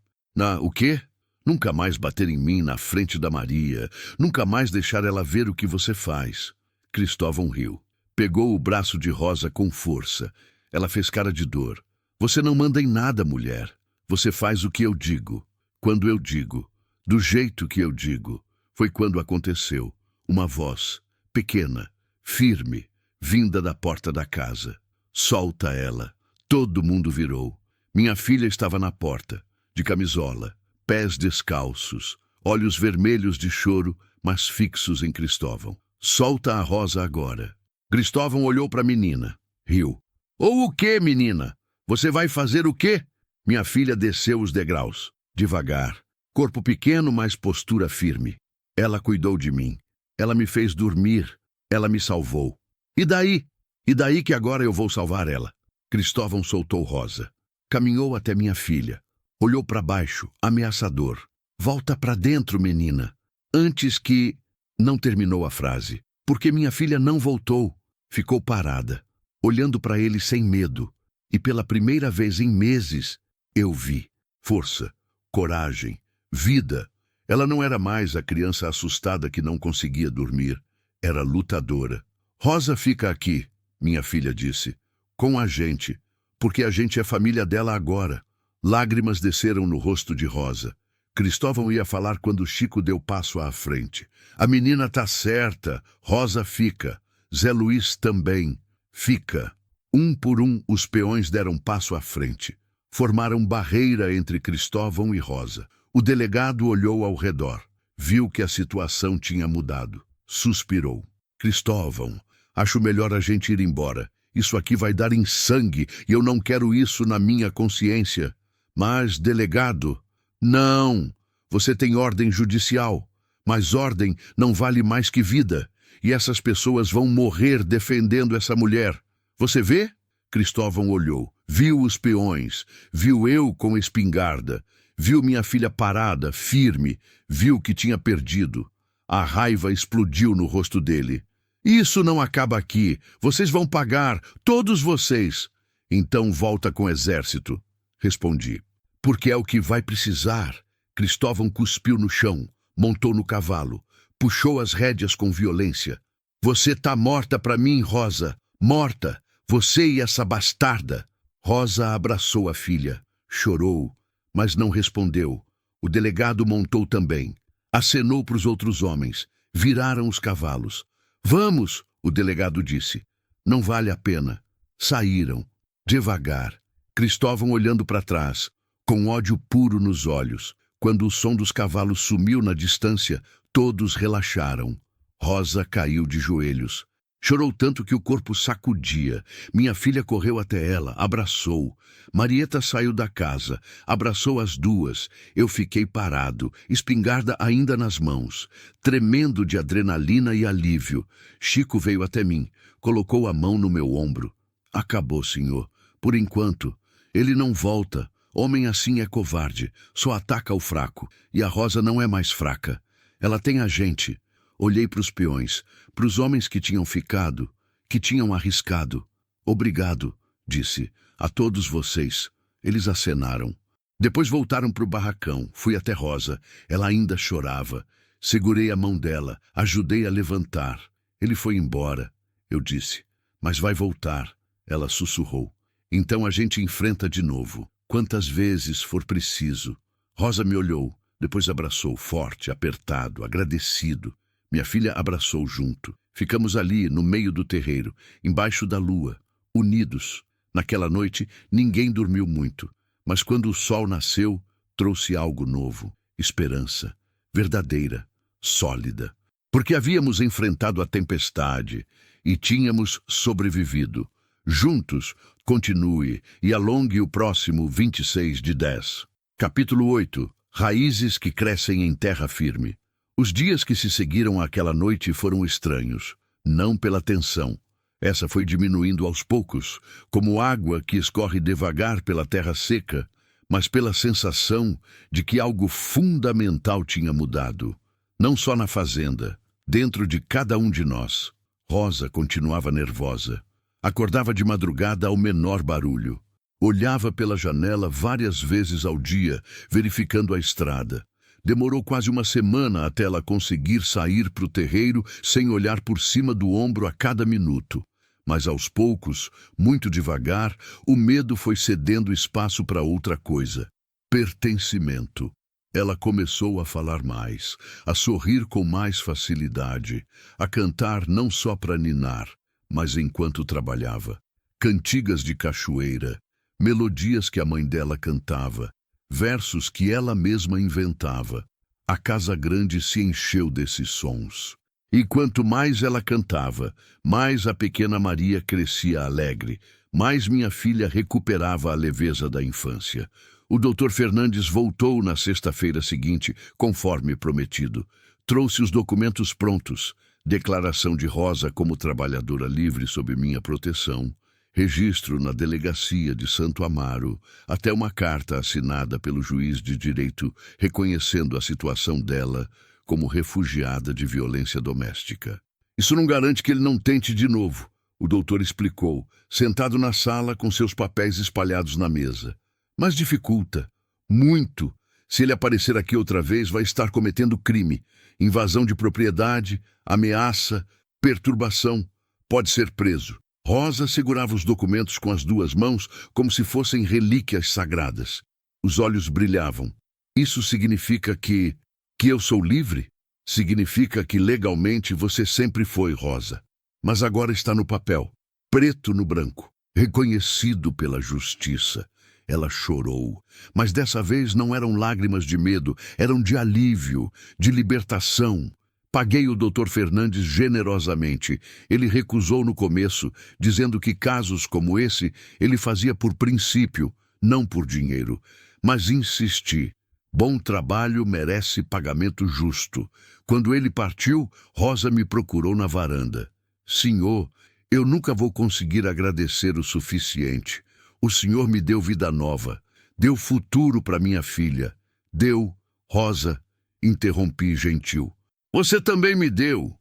O quê? Nunca mais bater em mim na frente da Maria, nunca mais deixar ela ver o que você faz. Cristóvão riu. Pegou o braço de Rosa com força. Ela fez cara de dor. Você não manda em nada, mulher. Você faz o que eu digo. Quando eu digo. Do jeito que eu digo. Foi quando aconteceu. Uma voz, pequena, firme, vinda da porta da casa. Solta ela. Todo mundo virou. Minha filha estava na porta, de camisola, pés descalços, olhos vermelhos de choro, mas fixos em Cristóvão. Solta a Rosa agora. Cristóvão olhou para a menina, riu. Ou o quê, menina? Você vai fazer o quê? Minha filha desceu os degraus, devagar. Corpo pequeno, mas postura firme. Ela cuidou de mim. Ela me fez dormir. Ela me salvou. E daí? E daí que agora eu vou salvar ela? Cristóvão soltou Rosa. Caminhou até minha filha. Olhou para baixo, ameaçador. Volta para dentro, menina. Antes que... Não terminou a frase. Porque minha filha não voltou. Ficou parada, olhando para ele sem medo. E pela primeira vez em meses, eu vi força, coragem, vida. Ela não era mais a criança assustada que não conseguia dormir. Era lutadora. Rosa fica aqui, minha filha disse, com a gente, porque a gente é família dela agora. Lágrimas desceram no rosto de Rosa. Cristóvão ia falar quando Chico deu passo à frente. A menina tá certa, Rosa fica. Zé Luiz também. Fica. Um por um, os peões deram passo à frente. Formaram barreira entre Cristóvão e Rosa. O delegado olhou ao redor. Viu que a situação tinha mudado. Suspirou. Cristóvão, acho melhor a gente ir embora. Isso aqui vai dar em sangue e eu não quero isso na minha consciência. Mas, delegado, não. Você tem ordem judicial. Mas ordem não vale mais que vida. E essas pessoas vão morrer defendendo essa mulher. Você vê? Cristóvão olhou. Viu os peões. Viu eu com espingarda. Viu minha filha parada, firme. Viu que tinha perdido. A raiva explodiu no rosto dele. Isso não acaba aqui. Vocês vão pagar. Todos vocês. Então volta com o exército. Respondi. Porque é o que vai precisar. Cristóvão cuspiu no chão. Montou no cavalo. Puxou as rédeas com violência. Você tá morta pra mim, Rosa. Morta. Você e essa bastarda. Rosa abraçou a filha. Chorou, mas não respondeu. O delegado montou também. Acenou para os outros homens. Viraram os cavalos. Vamos, o delegado disse. Não vale a pena. Saíram. Devagar. Cristóvão olhando para trás, com ódio puro nos olhos. Quando o som dos cavalos sumiu na distância, todos relaxaram. Rosa caiu de joelhos. Chorou tanto que o corpo sacudia. Minha filha correu até ela, abraçou. Marieta saiu da casa, abraçou as duas. Eu fiquei parado, espingarda ainda nas mãos, tremendo de adrenalina e alívio. Chico veio até mim, colocou a mão no meu ombro. Acabou, senhor. Por enquanto. Ele não volta. Homem assim é covarde, só ataca o fraco. E a Rosa não é mais fraca. Ela tem a gente. Olhei para os peões, para os homens que tinham ficado, que tinham arriscado. Obrigado, disse, a todos vocês. Eles acenaram. Depois voltaram para o barracão. Fui até Rosa. Ela ainda chorava. Segurei a mão dela, ajudei a levantar. Ele foi embora, eu disse. Mas vai voltar. Ela sussurrou. Então a gente enfrenta de novo, quantas vezes for preciso. Rosa me olhou, depois abraçou, forte, apertado, agradecido. Minha filha abraçou junto. Ficamos ali, no meio do terreiro, embaixo da lua, unidos. Naquela noite, ninguém dormiu muito, mas quando o sol nasceu, trouxe algo novo, esperança, verdadeira, sólida. Porque havíamos enfrentado a tempestade e tínhamos sobrevivido. Juntos, continue e alongue o próximo 26/10. Capítulo 8. Raízes que crescem em terra firme. Os dias que se seguiram àquela noite foram estranhos, não pela tensão. Essa foi diminuindo aos poucos, como água que escorre devagar pela terra seca, mas pela sensação de que algo fundamental tinha mudado. Não só na fazenda, dentro de cada um de nós. Rosa continuava nervosa. Acordava de madrugada ao menor barulho. Olhava pela janela várias vezes ao dia, verificando a estrada. Demorou quase uma semana até ela conseguir sair para o terreiro sem olhar por cima do ombro a cada minuto. Mas aos poucos, muito devagar, o medo foi cedendo espaço para outra coisa. Pertencimento. Ela começou a falar mais, a sorrir com mais facilidade, a cantar não só para ninar, mas enquanto trabalhava. Cantigas de cachoeira, melodias que a mãe dela cantava, versos que ela mesma inventava. A casa grande se encheu desses sons. E quanto mais ela cantava, mais a pequena Maria crescia alegre, mais minha filha recuperava a leveza da infância. O Dr. Fernandes voltou na sexta-feira seguinte, conforme prometido. Trouxe os documentos prontos, declaração de Rosa como trabalhadora livre sob minha proteção, registro na delegacia de Santo Amaro, até uma carta assinada pelo juiz de direito reconhecendo a situação dela como refugiada de violência doméstica. Isso não garante que ele não tente de novo, o doutor explicou, sentado na sala com seus papéis espalhados na mesa. Mas dificulta, muito. Se ele aparecer aqui outra vez, vai estar cometendo crime, invasão de propriedade, ameaça, perturbação. Pode ser preso. Rosa segurava os documentos com as duas mãos como se fossem relíquias sagradas. Os olhos brilhavam. Isso significa que eu sou livre? Significa que legalmente você sempre foi, Rosa. Mas agora está no papel, preto no branco, reconhecido pela justiça. Ela chorou, mas dessa vez não eram lágrimas de medo, eram de alívio, de libertação. Paguei o Dr. Fernandes generosamente. Ele recusou no começo, dizendo que casos como esse ele fazia por princípio, não por dinheiro. Mas insisti. Bom trabalho merece pagamento justo. Quando ele partiu, Rosa me procurou na varanda. Senhor, eu nunca vou conseguir agradecer o suficiente. O Senhor me deu vida nova, deu futuro para minha filha. Deu, Rosa, interrompi gentil. Você também me deu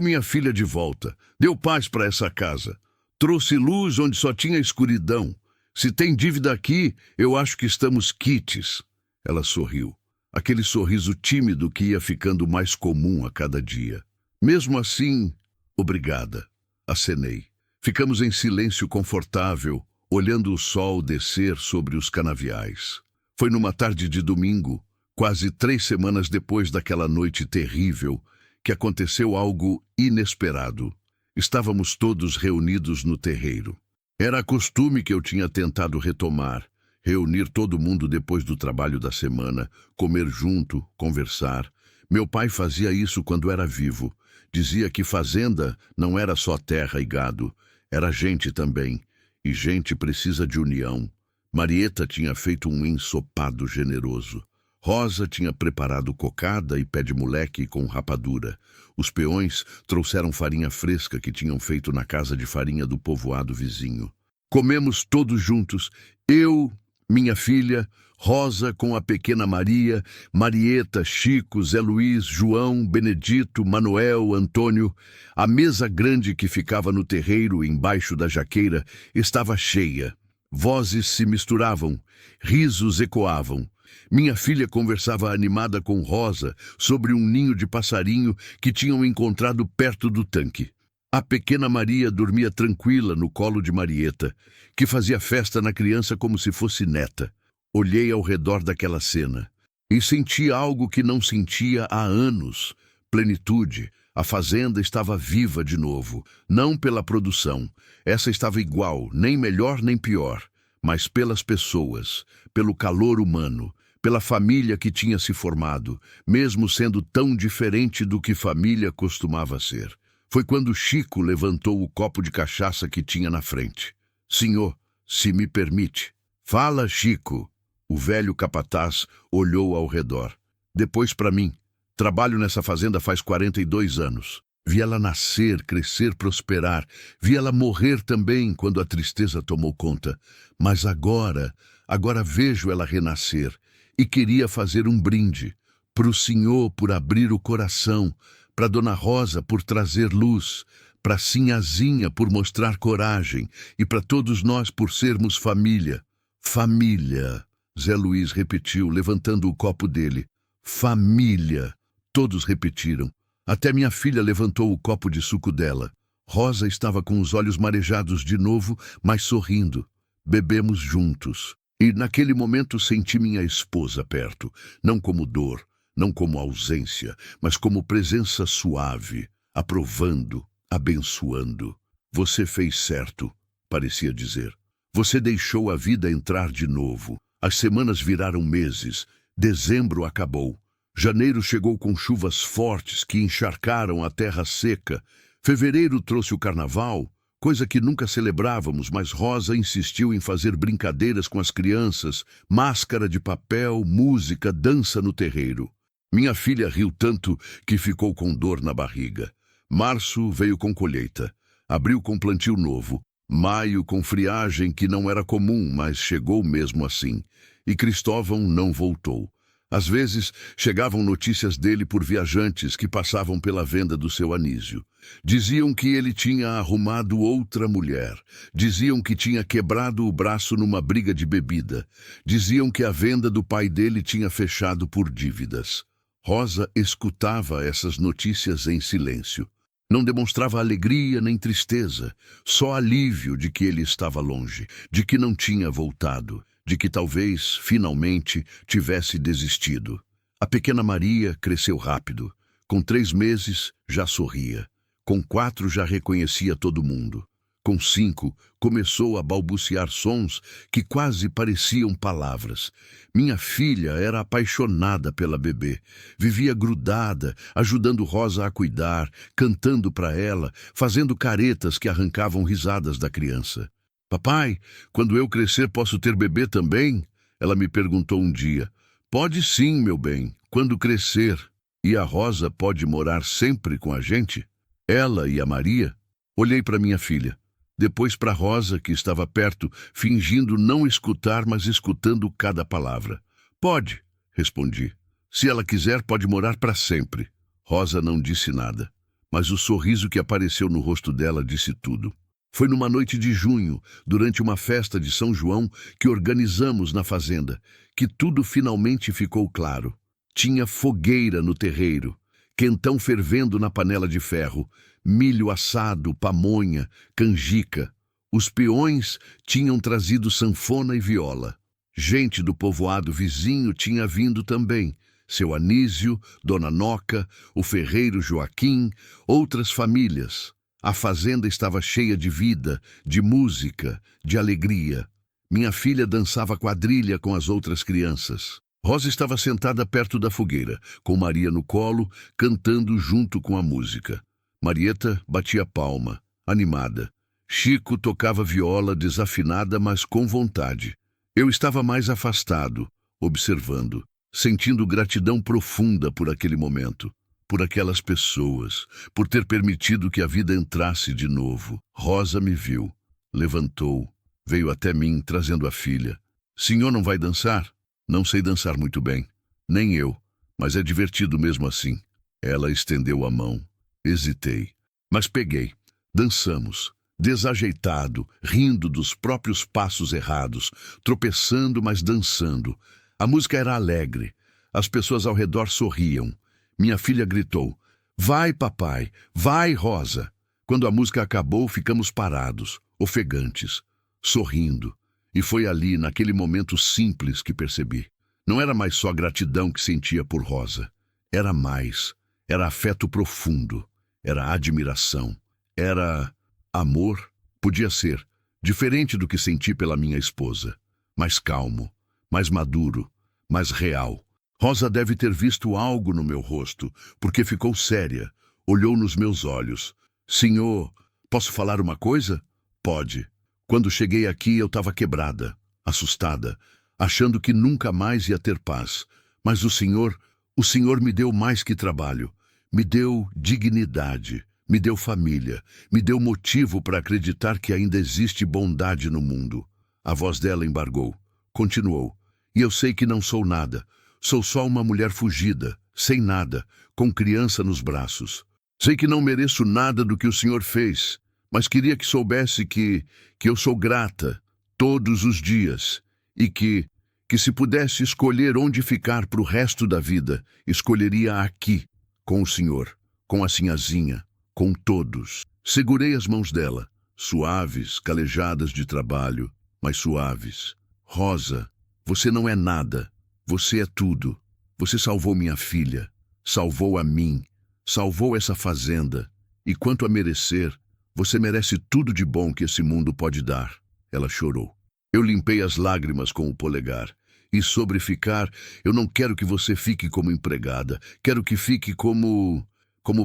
minha filha de volta, deu paz para essa casa. Trouxe luz onde só tinha escuridão. Se tem dívida aqui, eu acho que estamos quites. Ela sorriu, aquele sorriso tímido que ia ficando mais comum a cada dia. Mesmo assim, obrigada, acenei. Ficamos em silêncio confortável, olhando o sol descer sobre os canaviais. Foi numa tarde de domingo, quase 3 semanas depois daquela noite terrível, que aconteceu algo inesperado. Estávamos todos reunidos no terreiro. Era costume que eu tinha tentado retomar, reunir todo mundo depois do trabalho da semana, comer junto, conversar. Meu pai fazia isso quando era vivo. Dizia que fazenda não era só terra e gado, era gente também. E gente precisa de união. Marieta tinha feito um ensopado generoso. Rosa tinha preparado cocada e pé de moleque com rapadura. Os peões trouxeram farinha fresca que tinham feito na casa de farinha do povoado vizinho. Comemos todos juntos, eu, minha filha, Rosa com a pequena Maria, Marieta, Chico, Zé Luiz, João, Benedito, Manuel, Antônio. A mesa grande que ficava no terreiro, embaixo da jaqueira, estava cheia. Vozes se misturavam, risos ecoavam. Minha filha conversava animada com Rosa sobre um ninho de passarinho que tinham encontrado perto do tanque. A pequena Maria dormia tranquila no colo de Marieta, que fazia festa na criança como se fosse neta. Olhei ao redor daquela cena e senti algo que não sentia há anos: plenitude. A fazenda estava viva de novo, não pela produção. Essa estava igual, nem melhor nem pior, mas pelas pessoas, pelo calor humano, pela família que tinha se formado, mesmo sendo tão diferente do que família costumava ser. Foi quando Chico levantou o copo de cachaça que tinha na frente. Senhor, se me permite. Fala, Chico. O velho capataz olhou ao redor. Depois para mim. Trabalho nessa fazenda faz 42 anos. Vi ela nascer, crescer, prosperar. Vi ela morrer também quando a tristeza tomou conta. Mas agora vejo ela renascer. E queria fazer um brinde. Para o Senhor por abrir o coração. Para Dona Rosa por trazer luz. Para Sinhazinha por mostrar coragem. E para todos nós por sermos família. Família. Zé Luiz repetiu, levantando o copo dele. Família. Todos repetiram. Até minha filha levantou o copo de suco dela. Rosa estava com os olhos marejados de novo, mas sorrindo. Bebemos juntos. E naquele momento senti minha esposa perto, não como dor, não como ausência, mas como presença suave, aprovando, abençoando. Você fez certo, parecia dizer. Você deixou a vida entrar de novo. As semanas viraram meses. Dezembro acabou. Janeiro chegou com chuvas fortes que encharcaram a terra seca. Fevereiro trouxe o carnaval, coisa que nunca celebrávamos, mas Rosa insistiu em fazer brincadeiras com as crianças, máscara de papel, música, dança no terreiro. Minha filha riu tanto que ficou com dor na barriga. Março veio com colheita. Abril com plantio novo. Maio com friagem que não era comum, mas chegou mesmo assim. E Cristóvão não voltou. Às vezes, chegavam notícias dele por viajantes que passavam pela venda do seu Anísio. Diziam que ele tinha arrumado outra mulher. Diziam que tinha quebrado o braço numa briga de bebida. Diziam que a venda do pai dele tinha fechado por dívidas. Rosa escutava essas notícias em silêncio. Não demonstrava alegria nem tristeza, só alívio de que ele estava longe, de que não tinha voltado, de que talvez, finalmente, tivesse desistido. A pequena Maria cresceu rápido. Com 3 meses, já sorria. Com 4, já reconhecia todo mundo. Com 5, começou a balbuciar sons que quase pareciam palavras. Minha filha era apaixonada pela bebê. Vivia grudada, ajudando Rosa a cuidar, cantando para ela, fazendo caretas que arrancavam risadas da criança. Papai, quando eu crescer posso ter bebê também? Ela me perguntou um dia. Pode sim, meu bem, quando crescer. E a Rosa pode morar sempre com a gente? Ela e a Maria? Olhei para minha filha. Depois para Rosa, que estava perto, fingindo não escutar, mas escutando cada palavra. Pode, respondi. Se ela quiser, pode morar para sempre. Rosa não disse nada, mas o sorriso que apareceu no rosto dela disse tudo. Foi numa noite de junho, durante uma festa de São João que organizamos na fazenda, que tudo finalmente ficou claro. Tinha fogueira no terreiro, quentão fervendo na panela de ferro, milho assado, pamonha, canjica. Os peões tinham trazido sanfona e viola. Gente do povoado vizinho tinha vindo também. Seu Anísio, Dona Noca, o ferreiro Joaquim, outras famílias. A fazenda estava cheia de vida, de música, de alegria. Minha filha dançava quadrilha com as outras crianças. Rosa estava sentada perto da fogueira, com Maria no colo, cantando junto com a música. Marieta batia palma, animada. Chico tocava viola desafinada, mas com vontade. Eu estava mais afastado, observando, sentindo gratidão profunda por aquele momento. Por aquelas pessoas, por ter permitido que a vida entrasse de novo. Rosa me viu, levantou, veio até mim trazendo a filha. Senhor não vai dançar? Não sei dançar muito bem. Nem eu, mas é divertido mesmo assim. Ela estendeu a mão. Hesitei, mas peguei. Dançamos, desajeitado, rindo dos próprios passos errados, tropeçando, mas dançando. A música era alegre. As pessoas ao redor sorriam. Minha filha gritou, vai, papai, vai, Rosa. Quando a música acabou, ficamos parados, ofegantes, sorrindo. E foi ali, naquele momento simples, que percebi. Não era mais só gratidão que sentia por Rosa. Era mais. Era afeto profundo. Era admiração. Era amor. Podia ser. Diferente do que senti pela minha esposa. Mais calmo. Mais maduro. Mais real. Rosa deve ter visto algo no meu rosto, porque ficou séria. Olhou nos meus olhos. Senhor, posso falar uma coisa? Pode. Quando cheguei aqui, eu estava quebrada, assustada, achando que nunca mais ia ter paz. Mas o Senhor me deu mais que trabalho. Me deu dignidade, me deu família, me deu motivo para acreditar que ainda existe bondade no mundo. A voz dela embargou. Continuou. E eu sei que não sou nada. Sou só uma mulher fugida, sem nada, com criança nos braços. Sei que não mereço nada do que o Senhor fez, mas queria que soubesse que eu sou grata todos os dias e que se pudesse escolher onde ficar para o resto da vida, escolheria aqui, com o Senhor, com a sinhazinha, com todos. Segurei as mãos dela, suaves, calejadas de trabalho, mas suaves. Rosa, você não é nada, você é tudo. Você salvou minha filha, salvou a mim, salvou essa fazenda. E quanto a merecer, você merece tudo de bom que esse mundo pode dar. Ela chorou. Eu limpei as lágrimas com o polegar. E sobre ficar, eu não quero que você fique como empregada. Quero que fique como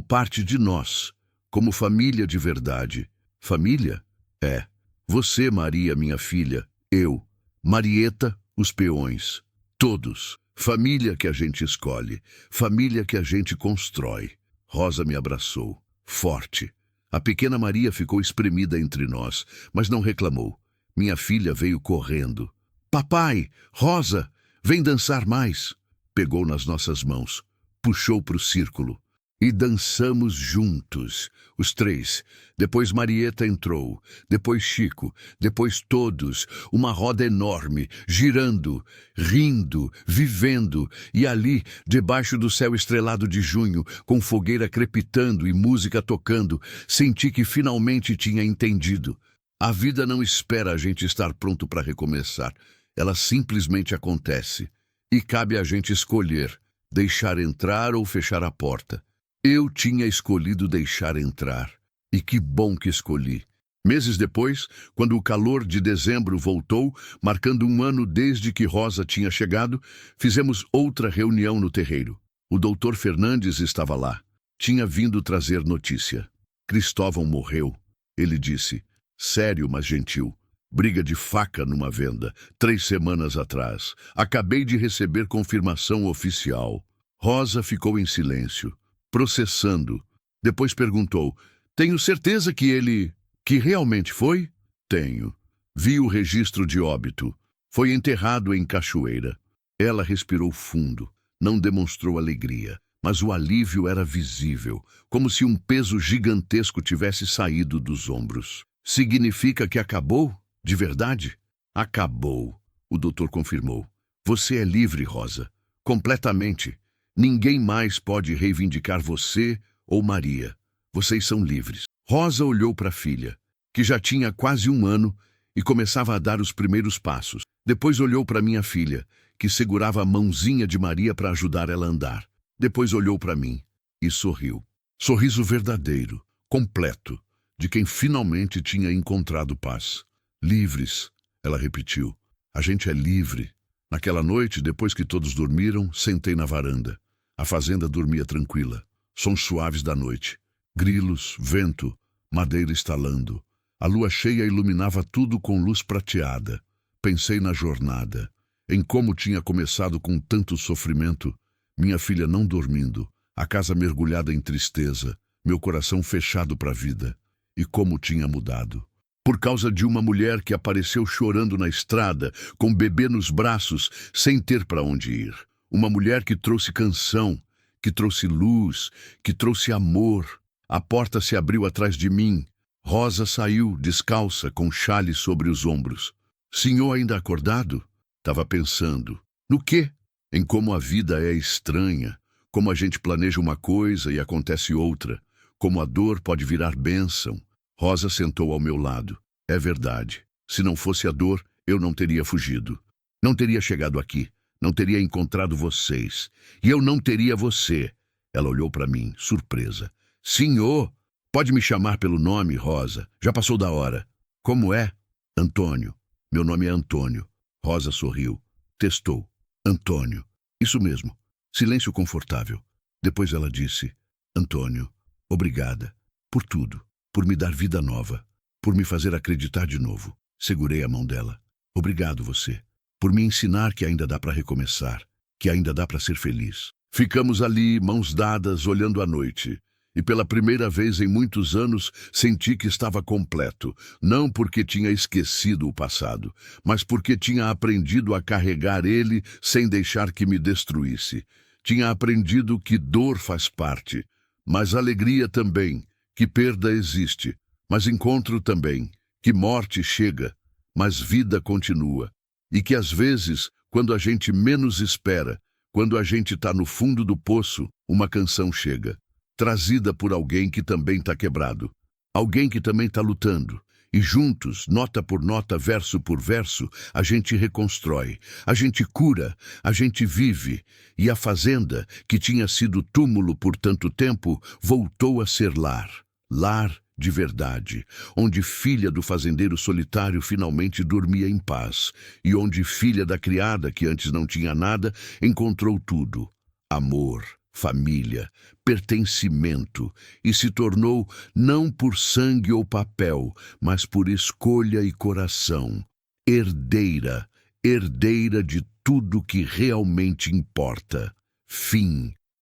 parte de nós. Como família de verdade. Família? É. Você, Maria, minha filha. Eu. Marieta, os peões. Todos. Família que a gente escolhe. Família que a gente constrói. Rosa me abraçou. Forte. A pequena Maria ficou espremida entre nós, mas não reclamou. Minha filha veio correndo. Papai, Rosa, vem dançar mais. Pegou nas nossas mãos, puxou para o círculo. E dançamos juntos, os três. Depois Marieta entrou, depois Chico, depois todos. Uma roda enorme, girando, rindo, vivendo. E ali, debaixo do céu estrelado de junho, com fogueira crepitando e música tocando, senti que finalmente tinha entendido. A vida não espera a gente estar pronto para recomeçar. Ela simplesmente acontece. E cabe a gente escolher, deixar entrar ou fechar a porta. Eu tinha escolhido deixar entrar. E que bom que escolhi. Meses depois, quando o calor de dezembro voltou, marcando um ano desde que Rosa tinha chegado, fizemos outra reunião no terreiro. O doutor Fernandes estava lá. Tinha vindo trazer notícia. Cristóvão morreu. Ele disse, sério, mas gentil. Briga de faca numa venda, 3 semanas atrás. Acabei de receber confirmação oficial. Rosa ficou em silêncio, processando. Depois perguntou, tenho certeza que realmente foi? Tenho. Vi o registro de óbito. Foi enterrado em Cachoeira. Ela respirou fundo. Não demonstrou alegria, mas o alívio era visível, como se um peso gigantesco tivesse saído dos ombros. Significa que acabou? De verdade? Acabou, o doutor confirmou. Você é livre, Rosa. Completamente. Ninguém mais pode reivindicar você ou Maria. Vocês são livres. Rosa olhou para a filha, que já tinha quase 1 ano e começava a dar os primeiros passos. Depois olhou para minha filha, que segurava a mãozinha de Maria para ajudar ela a andar. Depois olhou para mim e sorriu. Sorriso verdadeiro, completo, de quem finalmente tinha encontrado paz. Livres, ela repetiu. A gente é livre. Naquela noite, depois que todos dormiram, sentei na varanda. A fazenda dormia tranquila. Sons suaves da noite. Grilos, vento, madeira estalando. A lua cheia iluminava tudo com luz prateada. Pensei na jornada, em como tinha começado com tanto sofrimento. Minha filha não dormindo, a casa mergulhada em tristeza, meu coração fechado para a vida. E como tinha mudado. Por causa de uma mulher que apareceu chorando na estrada, com bebê nos braços, sem ter para onde ir. Uma mulher que trouxe canção, que trouxe luz, que trouxe amor. A porta se abriu atrás de mim. Rosa saiu, descalça, com chale sobre os ombros. Senhor ainda acordado? Tava pensando. No quê? Em como a vida é estranha, como a gente planeja uma coisa e acontece outra, Como a dor pode virar bênção. Rosa sentou ao meu lado. É verdade. Se não fosse a dor, eu não teria fugido. Não teria chegado aqui. Não teria encontrado vocês. E eu não teria você. Ela olhou para mim, surpresa. Senhor, pode me chamar pelo nome, Rosa. Já passou da hora. Como é? Antônio. Meu nome é Antônio. Rosa sorriu. Testou. Antônio. Isso mesmo. Silêncio confortável. Depois ela disse: Antônio, obrigada. Por tudo. Por me dar vida nova. Por me fazer acreditar de novo. Segurei a mão dela. Obrigado você. Por me ensinar que ainda dá para recomeçar. Que ainda dá para ser feliz. Ficamos ali, mãos dadas, olhando a noite. E pela primeira vez em muitos anos senti que estava completo, não porque tinha esquecido o passado, mas porque tinha aprendido a carregar ele sem deixar que me destruísse. Tinha aprendido que dor faz parte, mas alegria também, que perda existe, mas encontro também, que morte chega, mas vida continua. E que às vezes, quando a gente menos espera, quando a gente está no fundo do poço, uma canção chega. Trazida por alguém que também está quebrado. Alguém que também está lutando. E juntos, nota por nota, verso por verso, a gente reconstrói, a gente cura, a gente vive. E a fazenda, que tinha sido túmulo por tanto tempo, voltou a ser lar. Lar de verdade, onde filha do fazendeiro solitário finalmente dormia em paz. E onde filha da criada, que antes não tinha nada, encontrou tudo. Amor. Família, pertencimento, e se tornou não por sangue ou papel, mas por escolha e coração, herdeira, herdeira de tudo que realmente importa. Fim.